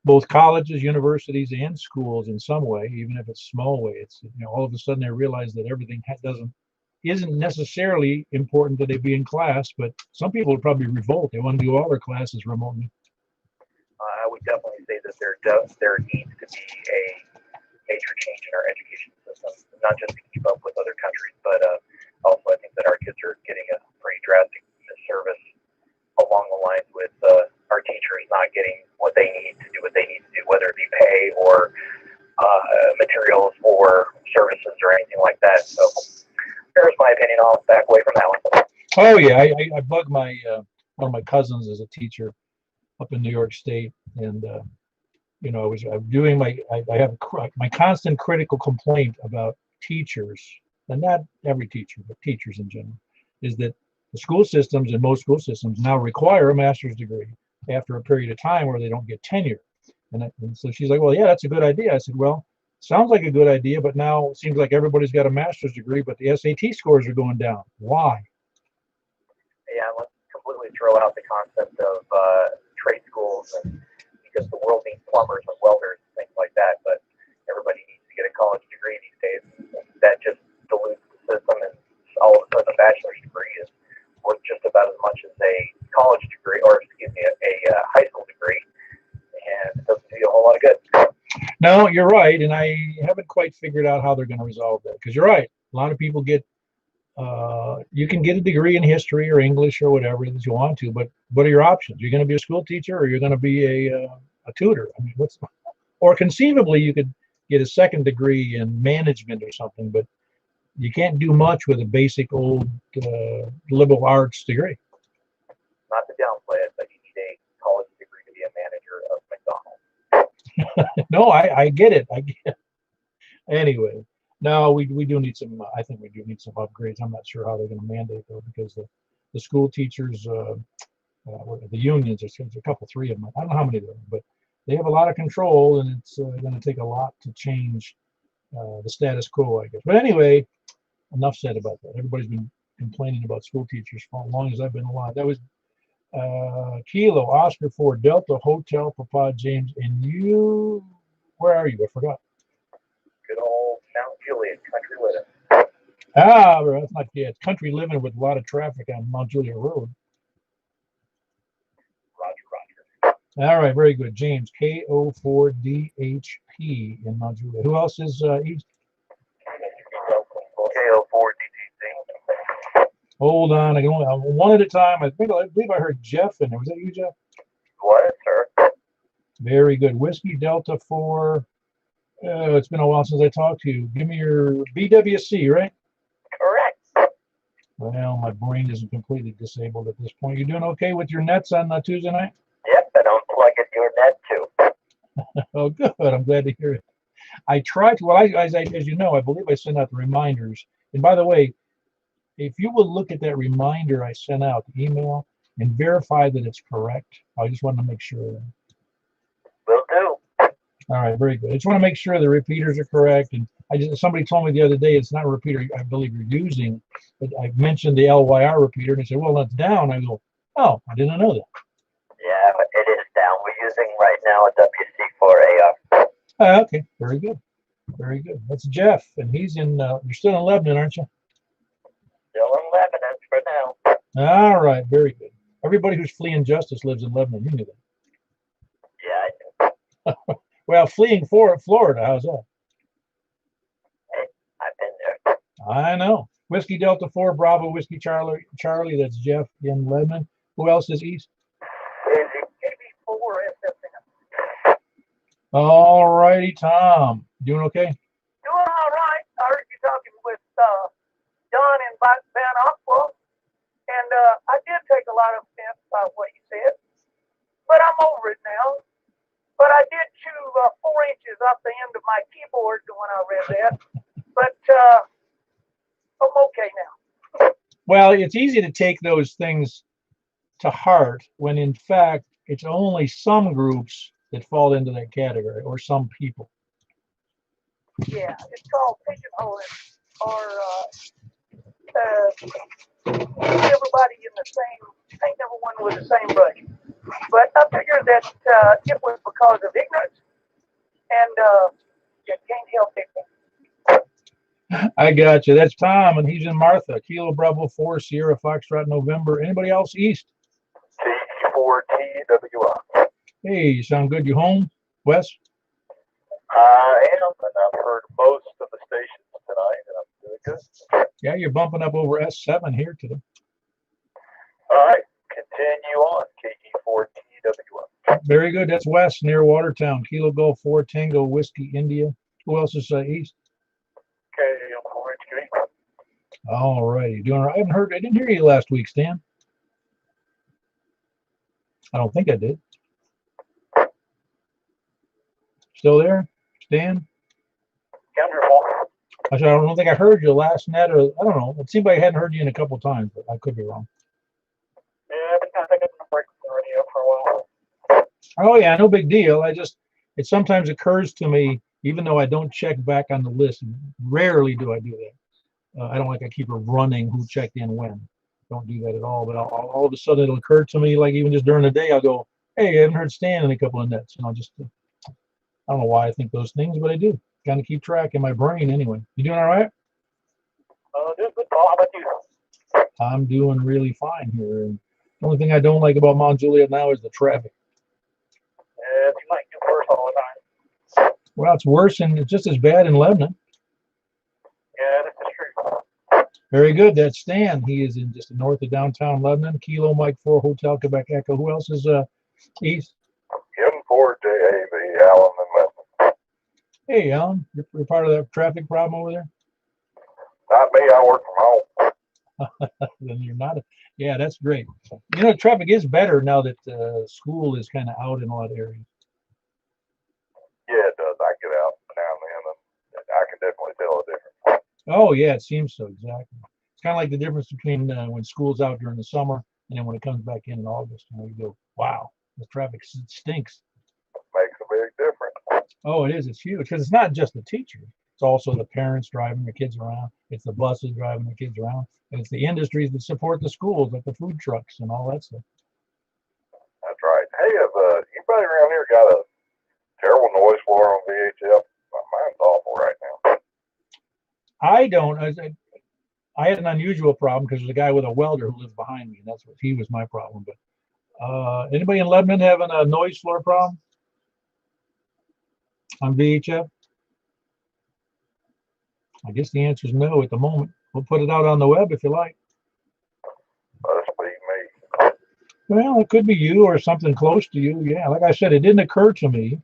both colleges, universities, and schools in some way, even if it's small way. It's, you know, all of a sudden they realize that everything isn't necessarily important that they be in class, but some people would probably revolt. They want to do all their classes remotely. I would definitely say that there needs to be a major change in our education system, not just to keep up with other countries, but also I think that our kids are getting a pretty drastic disservice along the lines with our teachers not getting what they need to do what they need to do, whether it be pay or materials or services or anything like that. So there's my opinion. I'll back away from that one. Oh yeah, I bug my one of my cousins is a teacher up in New York State, and you know, I'm doing I have my constant critical complaint about teachers, and not every teacher, but teachers in general, is that the school systems and most school systems now require a master's degree after a period of time where they don't get tenure. And so she's like, well, yeah, that's a good idea. I said, well, sounds like a good idea, but now it seems like everybody's got a master's degree, but the SAT scores are going down. Why? Yeah, let's completely throw out the concept of trade schools, and because the world needs plumbers and welders and things like that, but everybody needs to get a college degree these days. That just dilutes the system, and all of a sudden a bachelor's degree is worth just about as much as a college degree, or excuse me, a high school degree, and it doesn't do you a whole lot of good. No, you're right, and I haven't quite figured out how they're going to resolve that, because you're right. A lot of people get you can get a degree in history or English or whatever that you want to, but what are your options? You're going to be a school teacher, or you're going to be a tutor. I mean, or conceivably you could get a second degree in management or something, but you can't do much with a basic old liberal arts degree. Not to downplay it, but you need a college degree to be a manager of McDonald's. No, I get it. I get it. Anyway, no, we do need some. I think we do need some upgrades. I'm not sure how they're going to mandate though, because the school teachers the unions. There's a couple, three of them. I don't know how many there are, but they have a lot of control, and it's going to take a lot to change the status quo, I guess. But anyway, enough said about that. Everybody's been complaining about school teachers for as long as I've been alive. That was Kilo, Oscar 4, Delta, Hotel, Papa James, and you. Where are you? I forgot. Good old Mount Juliet, country living. Ah, that's not yet. It's country living with a lot of traffic on Mount Juliet Road. Roger. All right, very good. James, KO4DHP in Mount Juliet. Who else is east? KO4DTC. Hold on, I can only one at a time. I believe I heard Jeff in there. Was that you, Jeff? What, sir? Very good. Whiskey Delta 4. It's been a while since I talked to you. Give me your BWC, right? Correct. Well, my brain isn't completely disabled at this point. You doing okay with your nets on Tuesday night? Yep, I don't plug in your net too. Oh, good. I'm glad to hear it. I tried to. Well, as you know, I believe I sent out the reminders. And by the way, if you will look at that reminder I sent out, the email, and verify that it's correct, I just want to make sure. Will do. All right, very good. I just want to make sure the repeaters are correct. And somebody told me the other day it's not a repeater I believe you're using, but I mentioned the LYR repeater, and they said, well, that's down. I go, oh, I didn't know that. Yeah, but it is down. We're using right now a WC4 AR. Okay, very good. Very good. That's Jeff, and he's in, you're still in Lebanon, aren't you? Still in Lebanon for now. All right, very good. Everybody who's fleeing justice lives in Lebanon. You knew that. Yeah, I do. Well, fleeing for Florida, how's that? Hey, I've been there. I know. Whiskey Delta 4, Bravo, Whiskey Charlie, that's Jeff in Lebanon. Who else is east? KB4 SFM. All righty, Tom. Doing okay? Doing all right. I heard you talking with John in Van Aqua, and I did take a lot of offense by what you said, but I'm over it now. But I did chew 4 inches off the end of my keyboard when I read that. But I'm okay now. Well, it's easy to take those things to heart when, in fact, it's only some groups that fall into that category, or some people. Yeah, it's called pigeonholing, or everybody in the same, ain't never one with the same brush. But I figured that it was because of ignorance, and you can't help it. I got you. That's Tom, and he's in Martha. Kilo Bravo 4, Sierra Foxtrot November. Anybody else east? T4TWI. Hey, you sound good. You home, Wes? I am, and I've heard most of the stations tonight, and I'm doing good. Yeah, you're bumping up over S7 here today. All right, continue on. KE4TWI. Very good. That's West near Watertown. Kilo Golf 4 Tango Whiskey India. Who else is east? KM4HQ. All righty. Doing all right. I didn't hear you last week, Stan. I don't think I did. Still there, Stan? I said, I don't think I heard you last night, or I don't know. It seemed like I hadn't heard you in a couple of times, but I could be wrong. Yeah, I've been kind of taking a break from the radio for a while. Oh yeah, no big deal. It sometimes occurs to me, even though I don't check back on the list. Rarely do I do that. I don't like I keep a running who checked in when. Don't do that at all. But all of a sudden it'll occur to me, like even just during the day, I'll go, hey, I haven't heard Stan in a couple of nets. And I'll just, I don't know why I think those things, but I do. Kind of keep track in my brain anyway. You doing all right? Doing good, Paul. How about you? I'm doing really fine here. And the only thing I don't like about Mount Juliet now is the traffic. Yeah, it might get worse all the time. Well, it's worse and it's just as bad in Lebanon. Yeah, this is true. Very good. That's Stan. He is in just north of downtown Lebanon. Kilo Mike 4 Hotel Quebec Echo. Who else is east? M4JAV, Allen and Lebanon. Hey, Alan. You're part of that traffic problem over there? Not me. I work from home. Then you're not. Yeah, that's great. You know, traffic is better now that school is kind of out in a lot of areas. Yeah, it does. I get out now and then, and I can definitely tell a difference. Oh, yeah, it seems so, exactly. It's kind of like the difference between when school's out during the summer And then when it comes back in August, you go, wow, the traffic stinks. Makes a big difference. Oh, it is. It's huge because it's not just the teachers. It's also the parents driving their kids around. It's the buses driving their kids around. And it's the industries that support the schools, like the food trucks and all that stuff. That's right. Hey, have anybody around here got a terrible noise floor on VHF? Mine's awful right now. I don't. I had an unusual problem because there's a guy with a welder who lives behind me, and that's what he was my problem. But anybody in Lebanon having a noise floor problem on VHF? I guess the answer is no at the moment. We'll put it out on the web if you like. Must be me. Well, it could be you or something close to you. Yeah, like I said, it didn't occur to me,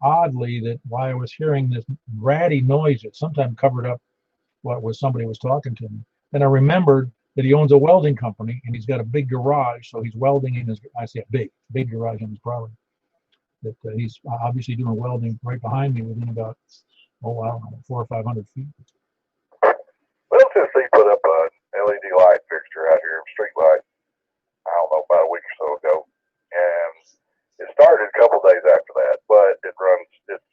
oddly, that while I was hearing this ratty noise, it sometimes covered up what was somebody was talking to me. Then I remembered that he owns a welding company and he's got a big garage, so he's welding in his, I say a big garage in his property. That he's obviously doing welding right behind me within about, oh wow, 400 or 500 feet. Well, since he put up a LED light fixture out here, street light, I don't know, about a week or so ago, and it started a couple days after that, but it runs just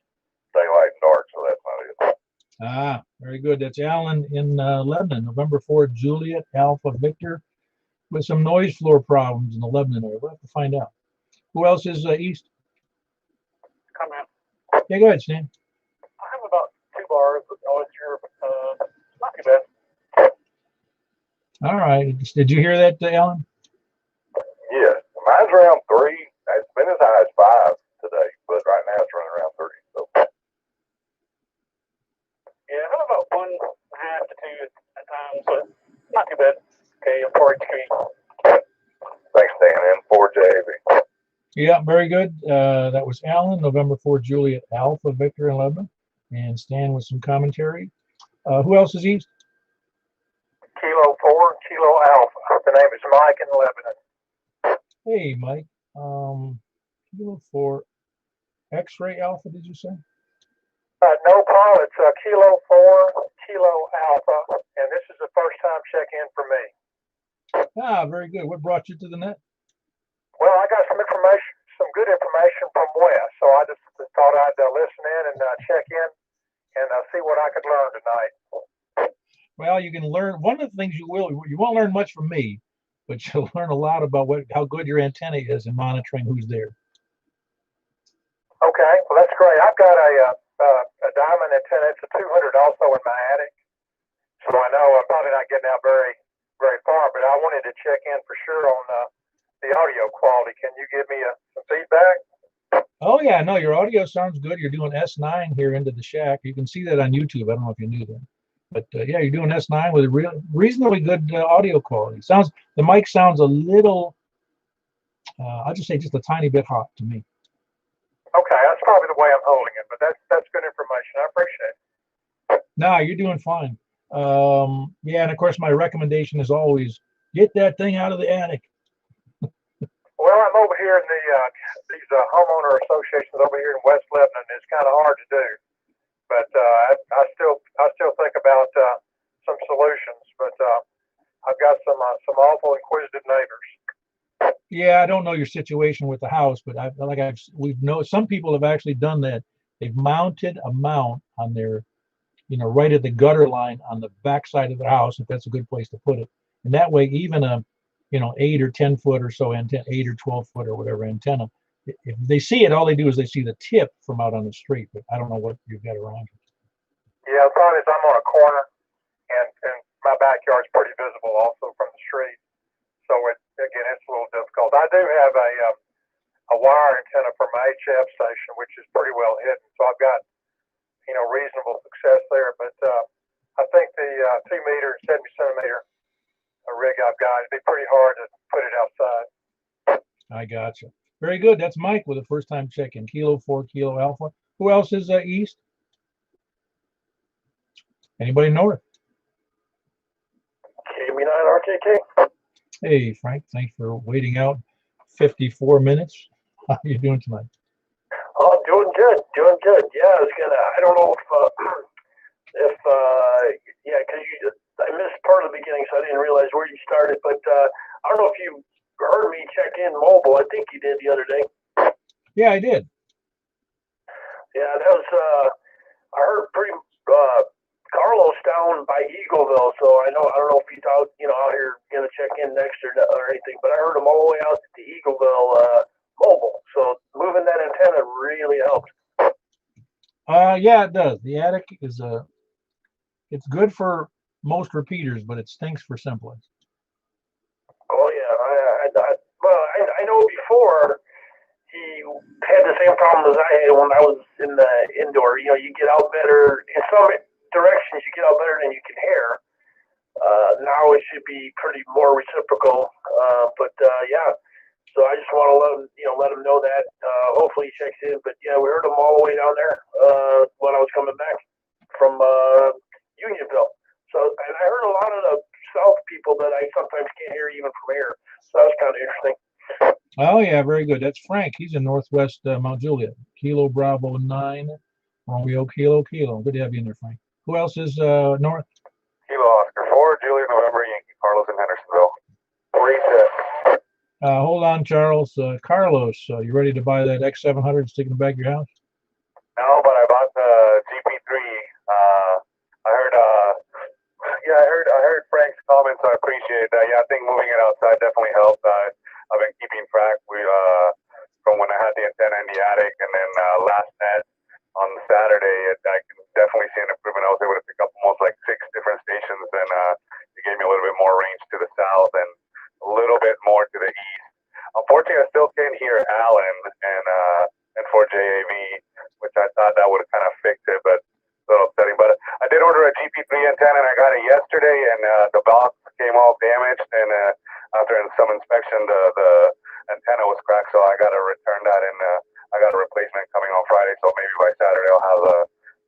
daylight and dark, so that's not it. Ah, very good. That's Alan in Lebanon, November 4th, Juliet, Alpha, Victor, with some noise floor problems in the Lebanon area. We'll have to find out. Who else is east? Come in. Yeah, go ahead, Stan. I have about 2 bars of noise here, but not too bad. All right. Did you hear that, Alan? Yeah, mine's around 3. It's been as high as 5 today, but right now it's running around 3. So. Yeah, I'm about 1.5 to 2 at times, but not too bad. Okay, I'm 4 Thanks, Dan, and 4JV. Yeah, very good. That was Alan, November 4th, Juliet, Alpha, Victor in Lebanon, and Stan with some commentary. Who else is east? Kilo 4, Kilo Alpha. The name is Mike in Lebanon. Hey, Mike. Kilo 4, X-ray Alpha, did you say? No, Paul, it's Kilo 4, Kilo Alpha, and this is the first time check-in for me. Ah, very good. What brought you to the net? Well, I got some information, some good information from Wes, so I just thought I'd listen in and check in and see what I could learn tonight. Well, you can learn. One of the things you won't learn much from me, but you'll learn a lot about how good your antenna is in monitoring who's there. Okay, well that's great. I've got a diamond antenna. It's a 200 also in my attic, so I know I'm probably not getting out very, very far, but I wanted to check in for sure on the audio quality. Can you give me some feedback? Oh yeah, no, your audio sounds good. You're doing S9 here into the shack. You can see that on YouTube. I don't know if you knew that, but yeah, you're doing S9 with a reasonably good audio quality. The mic sounds a little, I'll just say just a tiny bit hot to me. Okay, that's probably the way I'm holding it, but that's good information. I appreciate it. No, you're doing fine. Yeah, and of course my recommendation is always get that thing out of the attic. Well, I'm over here in these homeowner associations over here in West Lebanon. It's kind of hard to do, but I still think about some solutions. But I've got some awful inquisitive neighbors. Yeah, I don't know your situation with the house, but we've known some people have actually done that. They've mounted a mount on their, right at the gutter line on the back side of the house, if that's a good place to put it. And that way, even a 8 or 10 foot or so antenna, 8 or 12 foot or whatever antenna, if they see it, all they do is they see the tip from out on the street. But I don't know what you've got around you. Yeah, the problem is I'm on a corner, and my backyard's pretty visible also from the street. So it's a little difficult. I do have a wire antenna for my HF station, which is pretty well hidden. So I've got reasonable success there. But I think the 2 meter, 70 centimeter rig I've got, it'd be pretty hard to put it outside. I gotcha. Very good. That's Mike with a first time check-in. Kilo 4, Kilo Alpha. Who else is east? Anybody north? KB9 RJK. Hey, Frank. Thanks for waiting out 54 minutes. How are you doing tonight? Oh, doing good. Yeah, I don't know because I missed part of the beginning, so I didn't realize where you started. But I don't know if you heard me check in mobile. I think you did the other day. Yeah, I did. Yeah, that was, I heard pretty, Carlos down by Eagleville, so I don't know if he's out, out here going to check in next or anything, but I heard him all the way out to Eagleville, mobile. So moving that antenna really helped. Yeah, it does. The attic is it's good for most repeaters, but it stinks for Simplex. Oh yeah, I know before he had the same problem as I had when I was in the indoor. You get out better in some directions. You get out better than you can hear. Now it should be pretty more reciprocal. But yeah, so I just want to let him know that. Hopefully he checks in. But yeah, we heard him all the way down there when I was coming back from Unionville. So and I heard a lot of the South people that I sometimes can't hear even from here. So that was kind of interesting. Oh yeah, very good. That's Frank. He's in Northwest Mount Juliet. Kilo Bravo 9, Romeo Kilo Kilo. Good to have you in there, Frank. Who else is north? Kilo Oscar 4, Juliet November Yankee, Carlos in Hendersonville. Reset. Hold on, Charles. Carlos, you ready to buy that X700 and stick in the back of your house? No, but I bought the GP3. I heard Frank's comments. So I appreciate that. Yeah, I think moving it outside definitely helped. I've been keeping track. From when I had the antenna in the attic, and then last net on Saturday, I can definitely see an improvement. I was able to pick up almost like 6 different stations, and it gave me a little bit more range to the south and a little bit more to the east. Unfortunately, I still can't hear Allen and for JAV, which I thought that would kind of fix it, but a little upsetting. But I did order a GP3 antenna, and I got it yesterday, and the box came all damaged, and after some inspection, the antenna was cracked, so I got to return that, and I got a replacement coming on Friday, so maybe by Saturday I'll have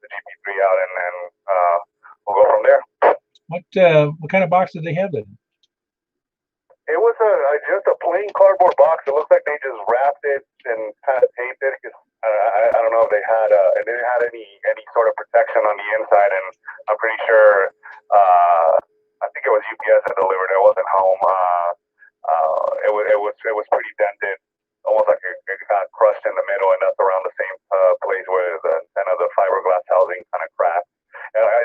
the GP3 out, and then we'll go from there. What kind of box did they have then? It was just a plain cardboard box. It looks like they just wrapped it and kind of taped it. Cause I don't know if they had any sort of protection on the inside, and I'm pretty sure I think it was UPS that delivered it. I wasn't home. It was pretty dented, almost like it got crushed in the middle, and that's around the same place where the fiberglass housing kind of cracked.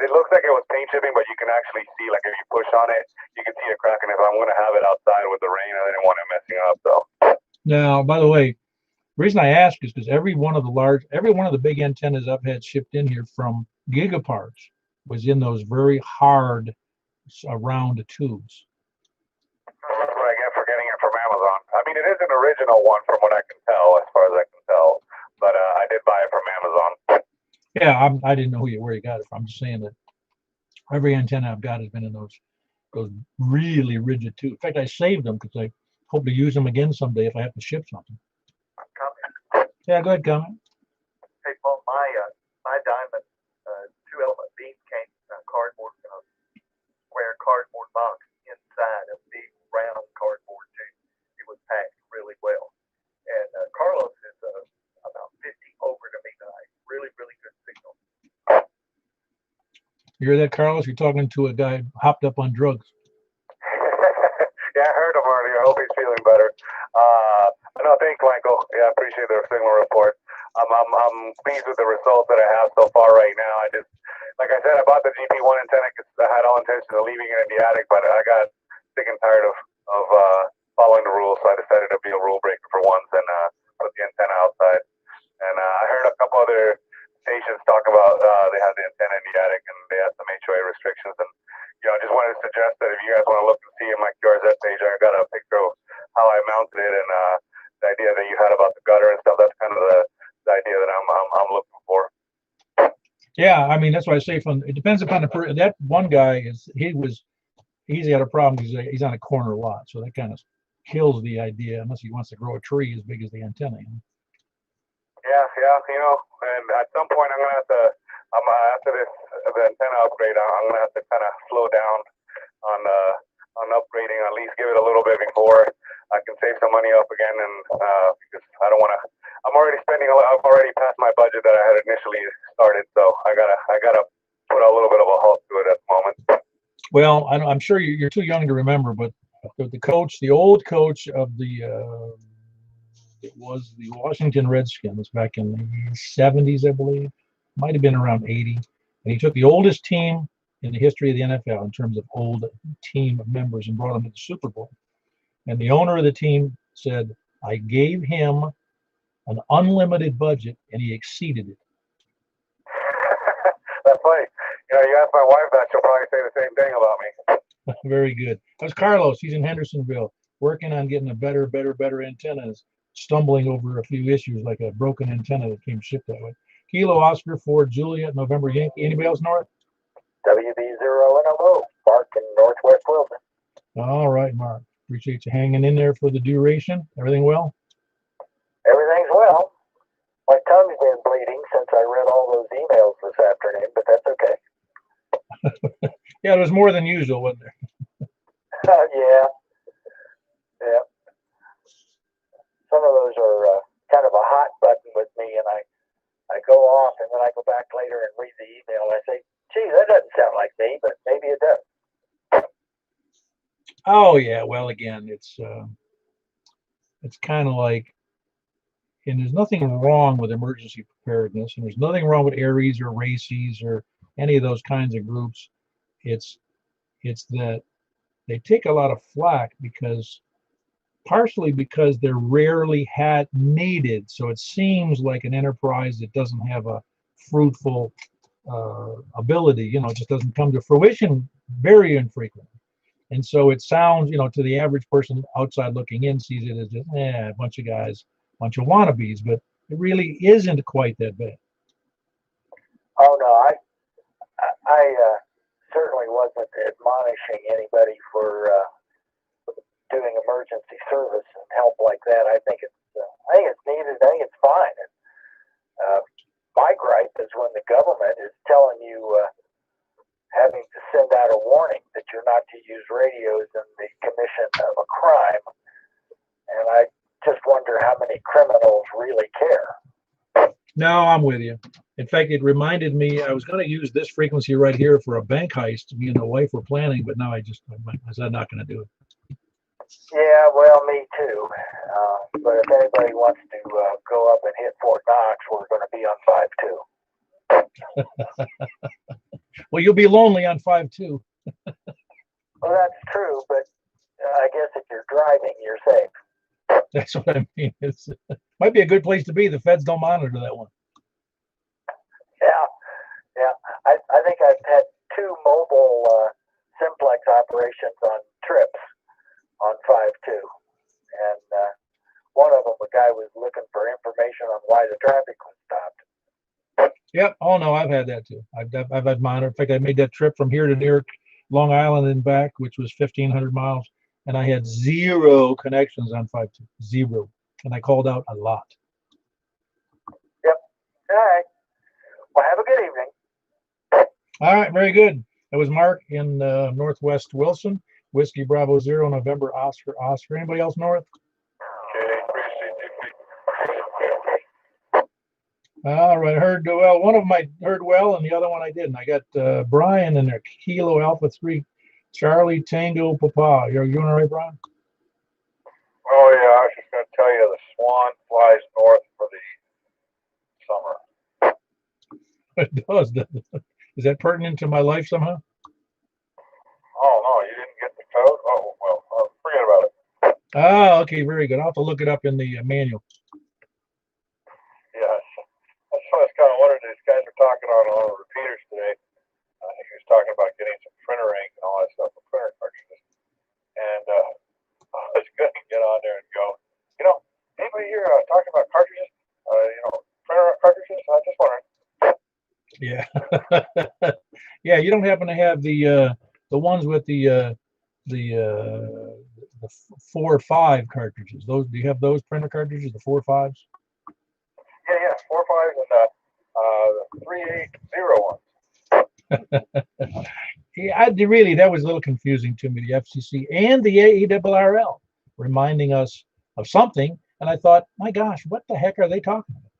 It looks like it was paint chipping, but you can actually see, like if you push on it, you can see it cracking. If I'm going to have it outside with the rain, I didn't want it messing up. So Now, by the way, the reason I ask is because every one of the big antennas I've had shipped in here from Gigaparts was in those very hard round tubes. that's what I get for getting it from Amazon. I mean, it is an original one from what I can tell, as far as I can tell, but I did buy it from Amazon. Yeah, I didn't know where you got it from. I'm just saying that every antenna I've got has been in those really rigid tubes. In fact, I saved them because I hope to use them again someday if I have to ship something. Yeah, go ahead, comment. Hey, Paul, my diamond 2-element beam came in a cardboard, square cardboard box inside a big round cardboard tube. It was packed really well. And Carlos is about 50 over to me tonight. Really, really good signal. You hear that, Carlos? You're talking to a guy hopped up on drugs. Yeah, I heard him earlier. I hope he's feeling better. No, thanks, Michael. Yeah, I appreciate the signal report. I'm pleased with the results that I have so far right now. Like I said, I bought the GP1 antenna because I had all intention of leaving it in the attic, but I got sick and tired of following the rules, so I decided to be a rule breaker for once and put the antenna outside. And I heard a couple other stations talk about they had the antenna in the attic and they had some HOA restrictions. And I just wanted to suggest that if you guys want to look and see in my QRZ page, I got a picture of how I mounted it and the idea that you had about the gutter and stuff. That's kind of the idea that I'm looking for. Yeah, I mean that's why I say it depends upon the person. That one guy he's got a problem because he's on a corner lot, so that kind of kills the idea unless he wants to grow a tree as big as the antenna. Yeah, and at some point after the antenna upgrade, I'm gonna have to kind of slow down on upgrading, at least give it a little bit before I can save some money up again, and because I don't want to. I'm already spending a lot. I've already passed my budget that I had initially started, so I gotta put a little bit of a halt to it at the moment. Well, I'm sure you're too young to remember, but the coach, the old coach of the it was the Washington Redskins back in the 70s, I believe. Might have been around 80. And he took the oldest team in the history of the NFL in terms of old team members and brought them to the Super Bowl. And the owner of the team said, I gave him an unlimited budget and he exceeded it. That's funny. You ask my wife that, she'll probably say the same thing about me. Very good. That was Carlos. He's in Hendersonville, working on getting a better antennas, stumbling over a few issues like a broken antenna that came shipped that way. Kilo Oscar for Juliet, November Yankee. Anybody else, North? WB0NMO, Mark in Northwest Wilson. All right, Mark. Appreciate you hanging in there for the duration. Everything well? Everything's well. My tongue's been bleeding since I read all those emails this afternoon, but that's okay. Yeah, it was more than usual, wasn't there? Yeah. Some of those are kind of a hot button with me, and I go off, and then I go back later and read the email, and I say, gee, that doesn't sound like me, but maybe it does. Oh yeah, well again, it's kind of like, and there's nothing wrong with emergency preparedness, and there's nothing wrong with Aries or Races or any of those kinds of groups. It's that they take a lot of flack partially because they're rarely needed. So it seems like an enterprise that doesn't have a fruitful ability. It just doesn't come to fruition very infrequently. And so it sounds, to the average person outside looking in, sees it as just a bunch of guys, bunch of wannabes, but it really isn't quite that bad. Oh no, I certainly wasn't admonishing anybody for doing emergency service and help like that. I think it's needed. I think it's fine. And my gripe is when the government is telling you, having to send out a warning that you're not to use radios in the commission of a crime. And I just wonder how many criminals really care. No, I'm with you. In fact, it reminded me, I was going to use this frequency right here for a bank heist. Me and the wife were planning, but now I said I'm not going to do it. Yeah, well, me too. But if anybody wants to go up and hit Fort Knox, we're going to be on 5-2. Well, you'll be lonely on 5-2. Well, that's true, but I guess if you're driving, you're safe. That's what I mean. It might be a good place to be. The feds don't monitor that one. Yeah. I think I've had 2 mobile simplex operations on trips on 5-2. And one of them, the guy was looking for information on why the traffic was stopped. Yep. Oh no, I've had that too. I've had monitor. In fact, I made that trip from here to near Long Island and back, which was 1,500 miles, and I had 0 connections on 5-2. 0, and I called out a lot. Yep. All right. Well, have a good evening. All right, very good. That was Mark in Northwest Wilson. Whiskey Bravo 0, November Oscar. Anybody else, North? All right, I heard well. One of them I heard well, and the other one I didn't. I got Brian in there. Kilo Alpha 3, Charlie Tango Papa. You're doing all right, Brian? Oh yeah, I was just going to tell you the Swan flies north for the summer. It does. Doesn't it? Is that pertinent to my life somehow? Oh no, you didn't get the code? Oh well, forget about it. Ah, okay, very good. I'll have to look it up in the manual. Yes. I was kind of wondering, these guys are talking on the repeaters today. He was talking about getting some printer ink and all that stuff for printer cartridges. And I was going to get on there and go, anybody here talking about cartridges? Printer cartridges? I just wondering. Yeah. Yeah, you don't happen to have the ones with the 4.5 cartridges. Do you have those printer cartridges, the 4.5s? Yeah, 4.5 and the 3.8 ones. Yeah, really, that was a little confusing to me, the FCC and the AERRL reminding us of something. And I thought, my gosh, what the heck are they talking about?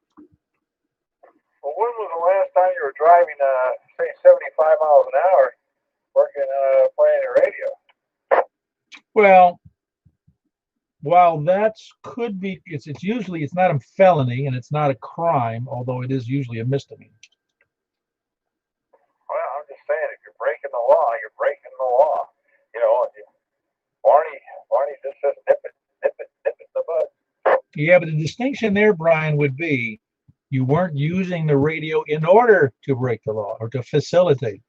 Well, when was the last time you were driving, say, 75 miles an hour, working, playing the radio? Well, while that could be, it's usually, it's not a felony and it's not a crime, although it is usually a misdemeanor. Well, I'm just saying, if you're breaking the law, you're breaking the law. You know, Barney just says nip it in the bud. Yeah, but the distinction there, Brian, would be you weren't using the radio in order to break the law or to facilitate.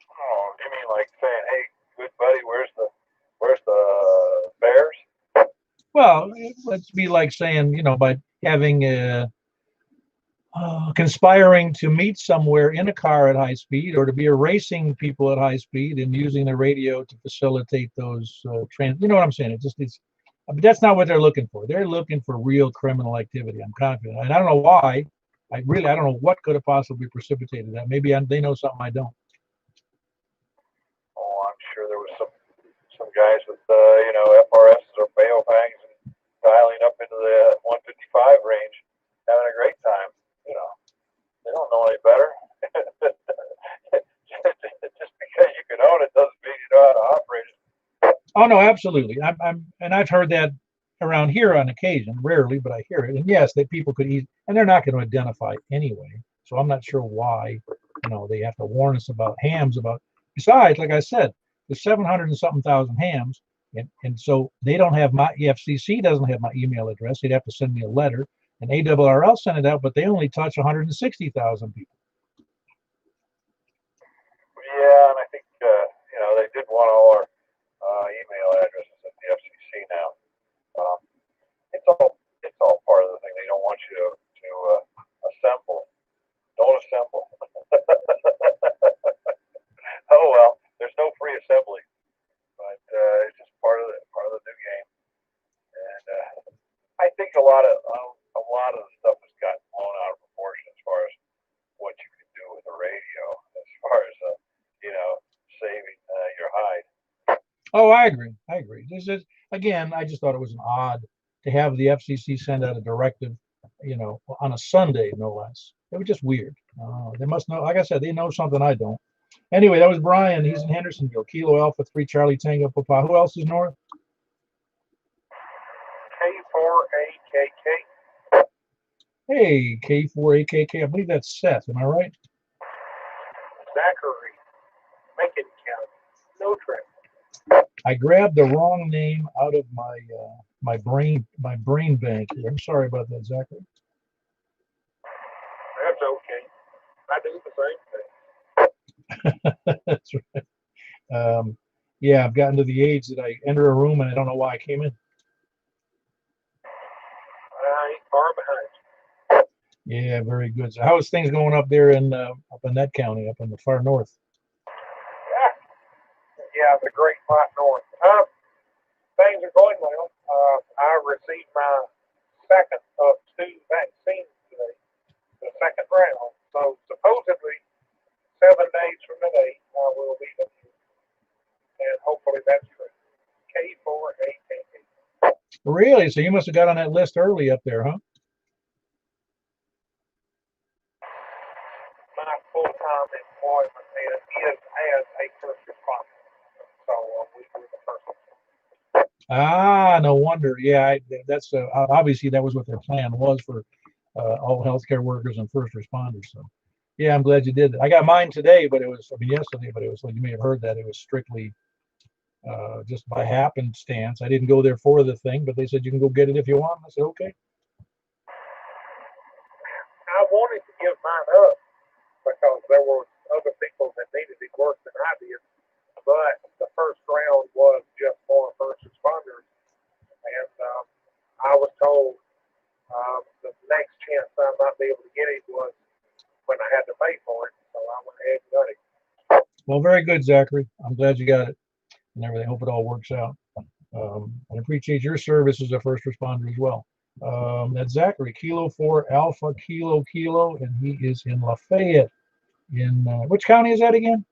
Oh, you mean like saying, "Hey, good buddy, where's the bears?" Well, let's be like saying, you know, by having conspiring to meet somewhere in a car at high speed or to be erasing people at high speed and using the radio to facilitate those you know what I'm saying? But that's not what they're looking for. They're looking for real criminal activity. I'm confident. And I don't know why. I don't know what could have possibly precipitated that. Maybe they know something I don't. Oh, I'm sure there was some guys with FRSs or bail bags and dialing up into the 155 range, having a great time. You know, they don't know any better. Just because you can own it doesn't mean you know how to operate it. Oh no, absolutely. And I've heard that around here on occasion, rarely, but I hear it. And yes, that people could eat, and they're not going to identify anyway. So I'm not sure why, you know, they have to warn us about hams. Besides, like I said, there's 700 and something thousand hams, and so they don't have my FCC doesn't have my email address. They'd have to send me a letter, and ARRL sent it out, but they only touch 160,000 people. Yeah, and I think they did want all our email addresses at the FCC now. It's all part of the thing. They don't want you to assemble. Don't assemble. Oh well, there's no free assembly, but it's just part of the new game. And I think a lot of the stuff has gotten blown out of proportion as far as what you can do with a radio, as far as saving your hide. Oh, I agree. This is, again, I just thought it was an odd to have the FCC send out a directive, you know, on a Sunday, no less. It was just weird. They must know, like I said, they know something I don't. Anyway, that was Brian. He's in Hendersonville. Kilo Alpha 3 Charlie Tango Papa. Who else is north? K4AKK. Hey, K4AKK. I believe that's Seth. Am I right? Zachary. Macon County. No traffic. I grabbed the wrong name out of my brain bank here. I'm sorry about that, Zachary. That's okay. I do the same thing. That's right. Yeah, I've gotten to the age that I enter a room and I don't know why I came in. I ain't far behind. Yeah, very good. So how is things going up there up in that county, up in the far north? Yeah, the Great White North. Things are going well. I received my second of 2 vaccines today, the second round. So supposedly 7 days from today, I will be immune. And hopefully that's true. K4AKK. Really? So you must have got on that list early up there, huh? My full-time employment is as a first responder. So we were the first one. Ah, no wonder. Yeah, that's obviously that was what their plan was for all healthcare workers and first responders. So, yeah, I'm glad you did that. I got mine today, but yesterday, but it was like you may have heard that it was strictly just by happenstance. I didn't go there for the thing, but they said you can go get it if you want. I said okay. I wanted to give mine up because there were other people that needed it worse than I did. But the first round was just for first responders. And I was told the next chance I might be able to get it was when I had to pay for it. So I went ahead and got it. Well, very good, Zachary. I'm glad you got it and everything. Hope it all works out. I appreciate your service as a first responder as well. That's Zachary, Kilo 4 Alpha Kilo Kilo, and he is in Lafayette. In which county is that again?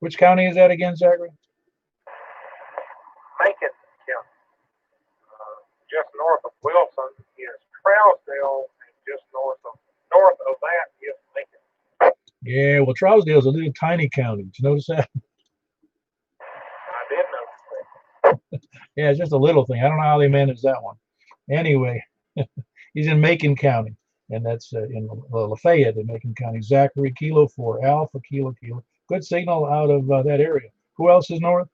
Which county is that again, Zachary? Macon County. Just north of Wilson is Trousdale, and just north of that is Lincoln. Yeah, well, Trousdale is a little tiny county. Did you notice that? I did know. Yeah, it's just a little thing. I don't know how they manage that one. Anyway, he's in Macon County, and that's in Lafayette in Macon County. Zachary, Kilo 4, Alpha, Kilo, Kilo. Good signal out of that area. Who else is north?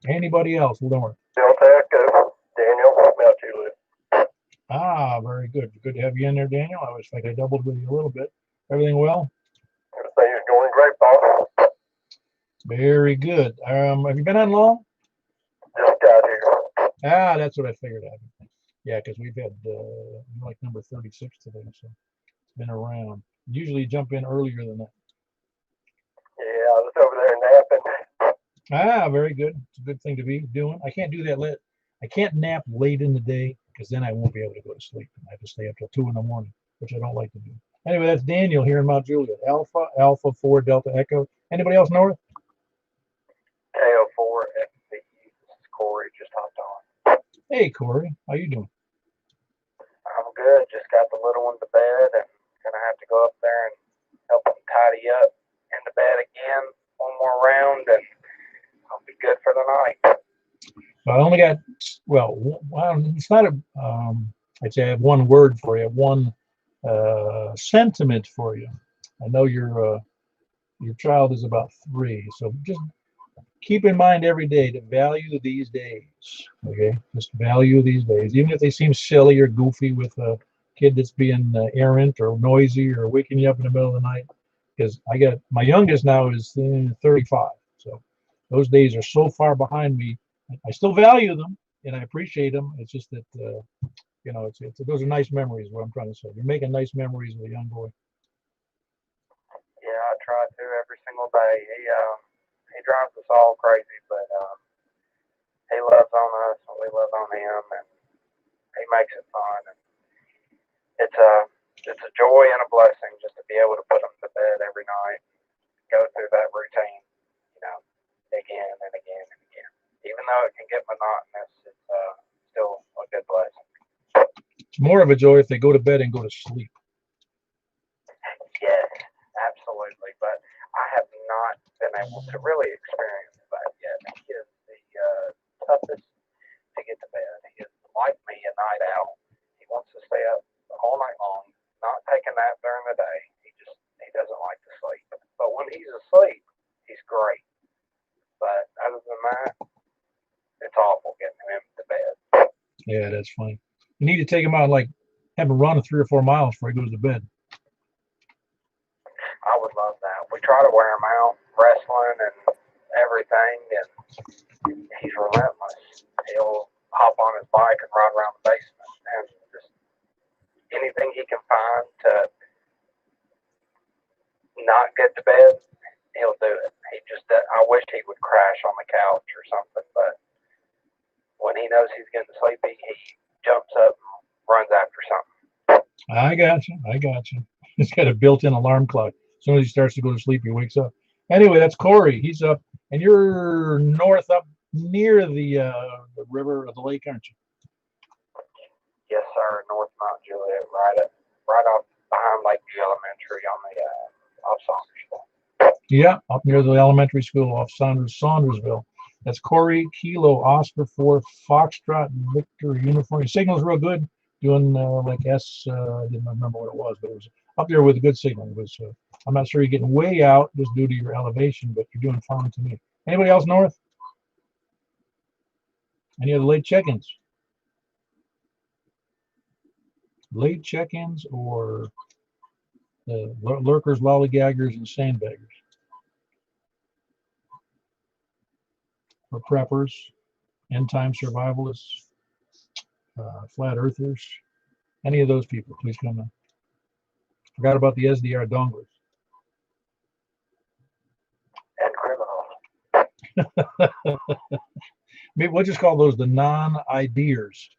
Anybody else north? Delta Echo, Daniel, Mount Juliet. Ah, very good. Good to have you in there, Daniel. I was like I doubled with you a little bit. Everything well? Everything is going great, boss. Very good. Have you been on long? Just got here. Ah, that's what I figured out. Yeah, because we've had like number 36 today, so it's been around. Usually jump in earlier than that. Yeah, I was over there napping. Ah, very good. It's a good thing to be doing. I can't do that late. I can't nap late in the day because then I won't be able to go to sleep. I have to stay up till 2 in the morning, which I don't like to do. Anyway, that's Daniel here in Mount Juliet. Alpha, Alpha 4, Delta Echo. Anybody else north? KO4 FB. This is Corey, just hopped on. Hey, Corey. How you doing? I'm good. Just got the little one to bed and gonna have to go up there and help him tidy up into bed again. One more round and I'll be good for the night. So I only got, well, it's not a, I'd say I have one word for you, one sentiment for you. I know your child is about 3, so just keep in mind every day to value these days. Okay, just value these days, even if they seem silly or goofy with a kid that's being errant or noisy or waking you up in the middle of the night. Because I got my youngest now is 35, so those days are so far behind me. I still value them and I appreciate them. It's just that it's those are nice memories. What I'm trying to say, you're making nice memories with a young boy. Yeah, I try to every single day. He drives us all crazy, but he loves on us and we love on him, and he makes it fun. And it's a joy and a blessing just to be able to put him to bed every night, go through that routine, again and again and again. Even though it can get monotonous, it's still a good blessing. It's more of a joy if they go to bed and go to sleep. Yes, absolutely. But I have not been able to really experience that yet. He is the toughest to get to bed. He is like me, a night owl. He wants to stay up all night long, not take a nap during the day. He doesn't like to sleep. But when he's asleep, he's great. But other than that, it's awful getting him to bed. Yeah, that's funny. You need to take him out and like have him run 3 or 4 miles before he goes to bed. I would love that. We try to wear him out, wrestling and everything, and he's relentless. He'll hop on his bike and ride around the basement, and just anything he can find to not get to bed, he'll do it. I wish he would crash on the couch or something, but when he knows he's getting sleepy, he jumps up and runs after something. I got you. He's got a built-in alarm clock. As soon as he starts to go to sleep, he wakes up. Anyway, that's Corey. He's up, and you're north up near the river or the lake, aren't you? Yes, sir. North Mount Juliet, right off behind Lakeview Elementary on the off Saundersville. Yeah, up near the elementary school off Saundersville. That's Corey, Kilo, Oscar 4, Foxtrot, Victor, Uniform. Your signal's real good. Doing like S, I didn't remember what it was, but it was up there with a good signal. It was, I'm not sure you're getting way out just due to your elevation, but you're doing fine to me. Anybody else north? Any other late check-ins? Late check-ins or the lurkers, lollygaggers, and sandbaggers? Or preppers, end-time survivalists, flat earthers, any of those people, please come in. Forgot about the SDR donglers. And criminals. Maybe we'll just call those the non-IDers.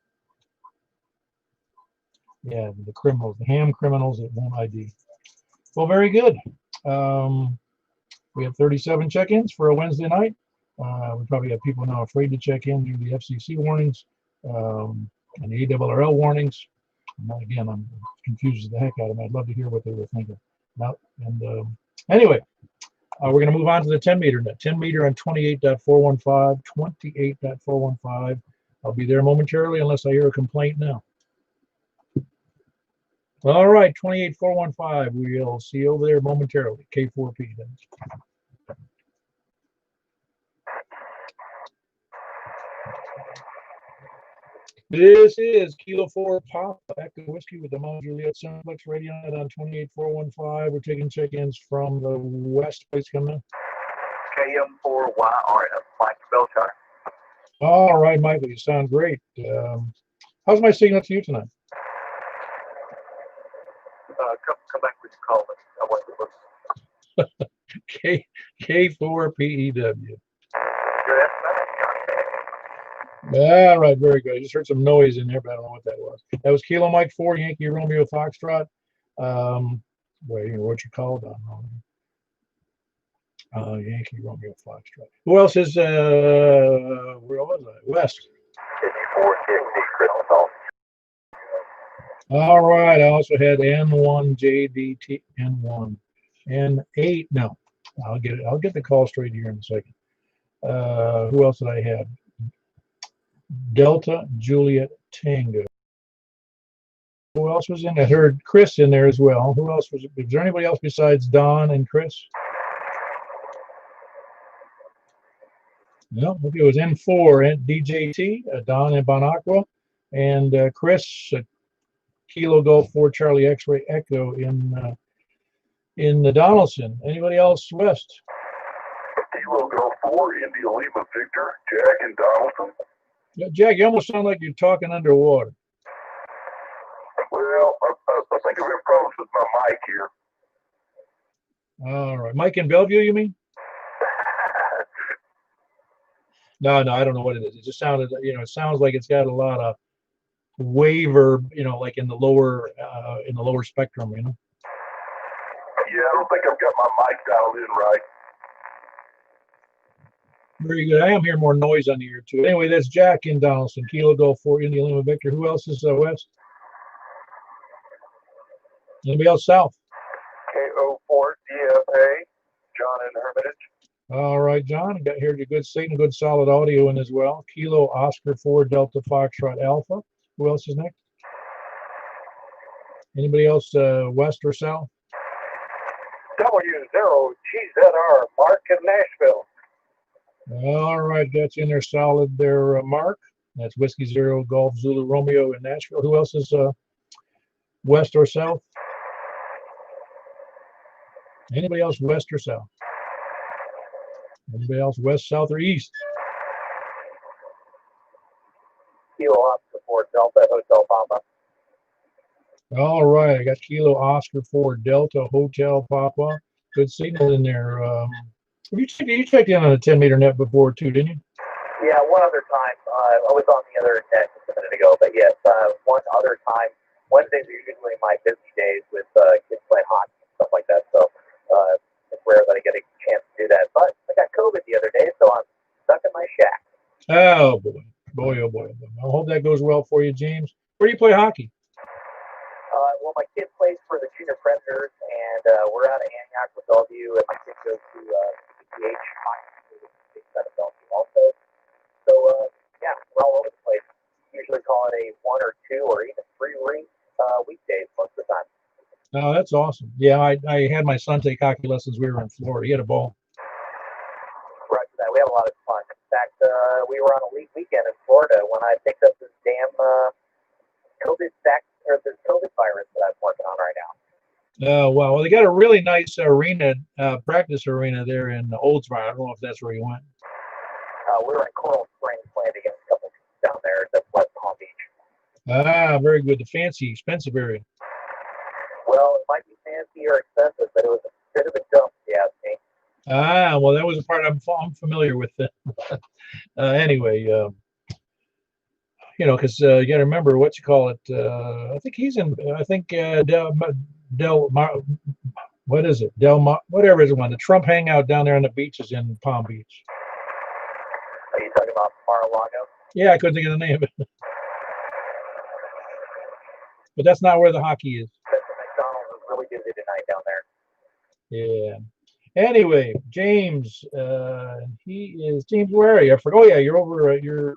Yeah, the criminals, the ham criminals that won't ID. Well, very good. We have 37 check-ins for a Wednesday night. We probably have people now afraid to check in due to the FCC warnings and the ARRL warnings. And again, confuses the heck out of me. I'd love to hear what they were thinking about. And anyway, We're going to move on to the 10 meter net. 10 meter on 28.415, 28.415. I'll be there momentarily unless I hear a complaint now. All right, 28.415. We'll see you over there momentarily. K4P then. This is Kilo 4 Pop, Echo Whiskey with the Mount Juliet Simplex Radio Net on 28.415. We're taking check-ins from the west. Please come in. KM4YRF, Mike Belchar. All right, Michael, you sound great. How's my signal to you tonight? Come back with your call. I want to look. K4PEW. All right, very good. I just heard some noise in there, but I don't know what that was. That was Kilo Mike 4, Yankee Romeo Foxtrot. Wait, what you called? I don't know. Yankee Romeo Foxtrot. Who else is, where was I? West. All right, I also had N1JDT, N1, N8. No, I'll get it. I'll get the call straight here in a second. Who else did I have? Delta Juliet Tango. Who else was in there? I heard Chris in there as well. Who else was there anybody else besides Don and Chris? No, okay, it was N4 and DJT, Don and Bonacqua, and Chris, Kilo Golf 4 Charlie X-Ray Echo in the Donaldson. Anybody else west? Kilo Golf 4, India Lima Victor, Jack and Donaldson. Yeah, Jack, you almost sound like you're talking underwater. Well, I think I'm having problems with my mic here. All right, Mike in Bellevue, you mean? No, I don't know what it is. It just sounded, it sounds like it's got a lot of waver, like in the lower spectrum, Yeah, I don't think I've got my mic dialed in right. Very good. I am hearing more noise on the ear too. Anyway, that's Jack in Donaldson, Kilo Golf 4 India Lima Victor. Who else is west? Anybody else south? KO4 DFA, John in Hermitage. All right, John. I got here your good signal, good solid audio in as well. Kilo Oscar 4 Delta Foxtrot Alpha. Who else is next? Anybody else west or south? W0GZR, Mark in Nashville. All right, that's in there solid there, Mark. That's Whiskey 0 Golf Zulu Romeo in Nashville. Who else is west or south? Anybody else west or south? Anybody else west, south, or east? Kilo Oscar 4 Delta Hotel Papa. All right, I got Kilo Oscar 4 Delta Hotel Papa. Good signal in there. You checked in on a 10-meter net before too, didn't you? Yeah, one other time. I was on the other net just a minute ago, but yes, one other time. Wednesdays are usually my busy days with kids playing hockey and stuff like that, so it's rare that I get a chance to do that. But I got COVID the other day, so I'm stuck in my shack. Oh boy. I hope that goes well for you, James. Where do you play hockey? Well, my kid plays for the Junior Predators, and we're out of Antioch with Bellevue, and my kid goes to PH hockey out of Bellevue also. So, yeah, we're all over the place. Usually call it a 1 or 2 or even 3 weekdays most of the time. Oh, that's awesome. Yeah, I had my son take hockey lessons. We were in Florida. He had a ball. Right, that. We had a lot of fun. In fact, we were on a league weekend in Florida when I picked up this damn COVID virus that I'm working on right now. Oh, wow. Well, they got a really nice arena, practice arena there in Oldsmar. I don't know if that's where you went. We were in Coral Springs playing against a couple teams down there at the West Palm Beach. Ah, very good. The fancy, expensive area. Well, it might be fancy or expensive, but it was a bit of a jump, if you ask me. Ah, well, that was a part I'm familiar with. Anyway, because you got to remember what you call it. I think he's in. I think what is it? Whatever is the one. The Trump hangout down there on the beaches in Palm Beach. Are you talking about Mar-a-Lago? Yeah, I couldn't think of the name of it. But that's not where the hockey is. Mr. McDonald was really busy tonight down there. Yeah. Anyway, James, he is, James, where are you? I forgot. Oh, yeah, you're over at your,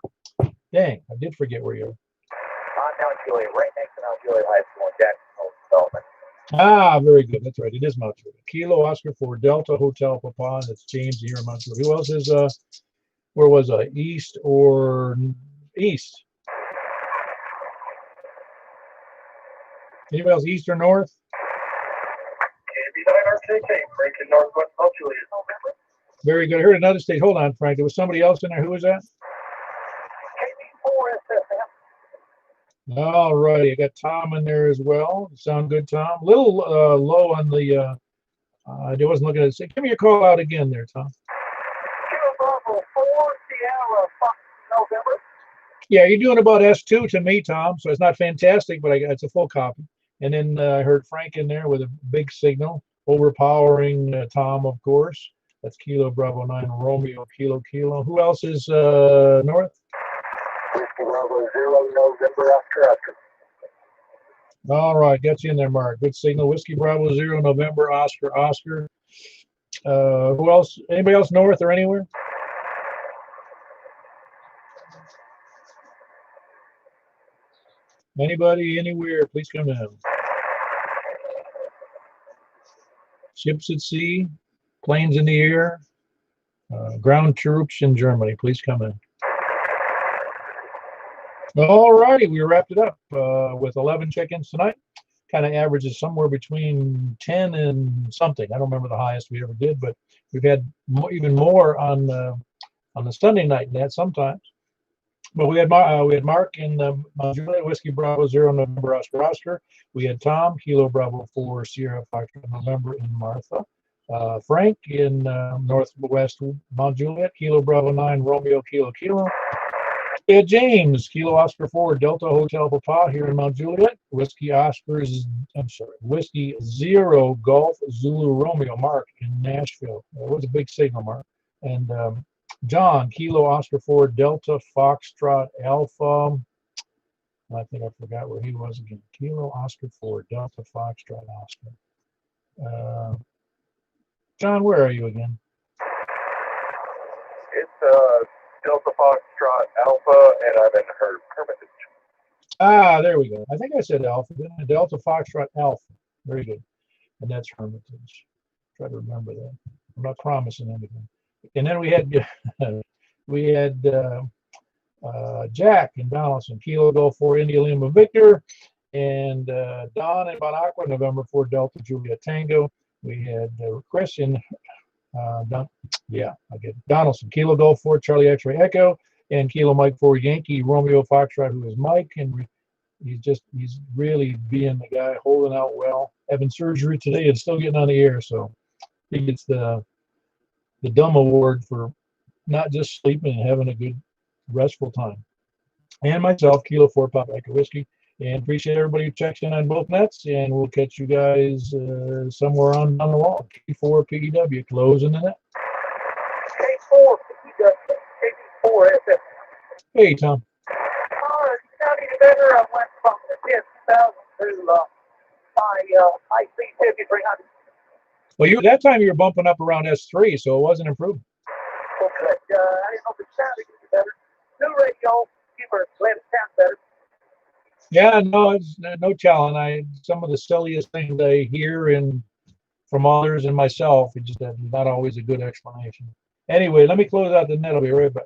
dang, I did forget where you are. I'm Mount Juliet, right next to Mount Juliet High School in Jacksonville, Development. Ah, very good. That's right. It is Mount Juliet. Kilo Oscar for Delta Hotel Papa, and it's James here in Mount Juliet. Who else is, where was I? East or east? Anybody else east or north? KB9RKK, Frank in Northwest Mount Juliet. Very good. I heard another state. Hold on, Frank. There was somebody else in there. Who was that? KB4SFM. All righty. I got Tom in there as well. Sound good, Tom? A little low on the, I wasn't looking at it. Give me a call out again there, Tom. Kilo Bravo 4, Sierra, Fox, November. Yeah, you're doing about S2 to me, Tom. So it's not fantastic, but it's a full copy. And then I heard Frank in there with a big signal, overpowering Tom, of course. That's Kilo Bravo 9 Romeo Kilo Kilo. Who else is north? Whiskey Bravo 0, November Oscar. All right, got you in there, Mark. Good signal. Whiskey Bravo 0 November Oscar. Who else? Anybody else north or anywhere? Anybody, anywhere, please come in. Ships at sea, planes in the air, ground troops in Germany, please come in. All righty, we wrapped it up with 11 check-ins tonight. Kind of averages somewhere between 10 and something. I don't remember the highest we ever did, but we've had even more on the Sunday night net sometimes. But we had Mark in Mount Juliet, Whiskey Bravo 0 November Oscar. We had Tom, Kilo Bravo 4 Sierra Fox November in Martha. Frank in Northwest Mount Juliet, Kilo Bravo 9 Romeo Kilo Kilo. We had James, Kilo Oscar 4 Delta Hotel Papa here in Mount Juliet. Whiskey 0 Golf Zulu Romeo Mark in Nashville. It was a big signal, Mark. And John, Kilo Oscar 4 Delta Foxtrot Alpha. I think I forgot where he was again. Kilo Oscar 4 Delta Foxtrot Oscar. John, where are you again? It's Delta Foxtrot Alpha, and I'm in Hermitage. Ah, there we go. I think I said Alpha. Delta Foxtrot Alpha. Very good. And that's Hermitage. Try to remember that. I'm not promising anything. And then we had Jack in Donaldson, Kilo Golf 4 India Lima Victor, and Don in Bon Aqua, November 4 Delta Juliet Tango. We had Chris in Donaldson, Kilo Golf 4 Charlie X-Ray Echo, and Kilo Mike 4 Yankee Romeo Foxtrot, who is Mike, and he's really being the guy holding out well. Having surgery today and still getting on the air, so he gets the dumb award for not just sleeping and having a good restful time. And myself, Kilo 4 Papa Echo Whiskey, and appreciate everybody who checks in on both nets, and we'll catch you guys somewhere on down the wall. K4 PEW closing the net. K4 PEW, KB4SF. Hey, Tom. It's not any better. I went from the 10,000 to my IC 5300. Well, that time you were bumping up around S3, so it wasn't improving. Okay. I didn't know if it sounded any better. New radio, keeper, let it sound better. Yeah, no, it's no challenge. Some of the silliest things I hear from others and myself, it just not always a good explanation. Anyway, let me close out the net. I'll be right back.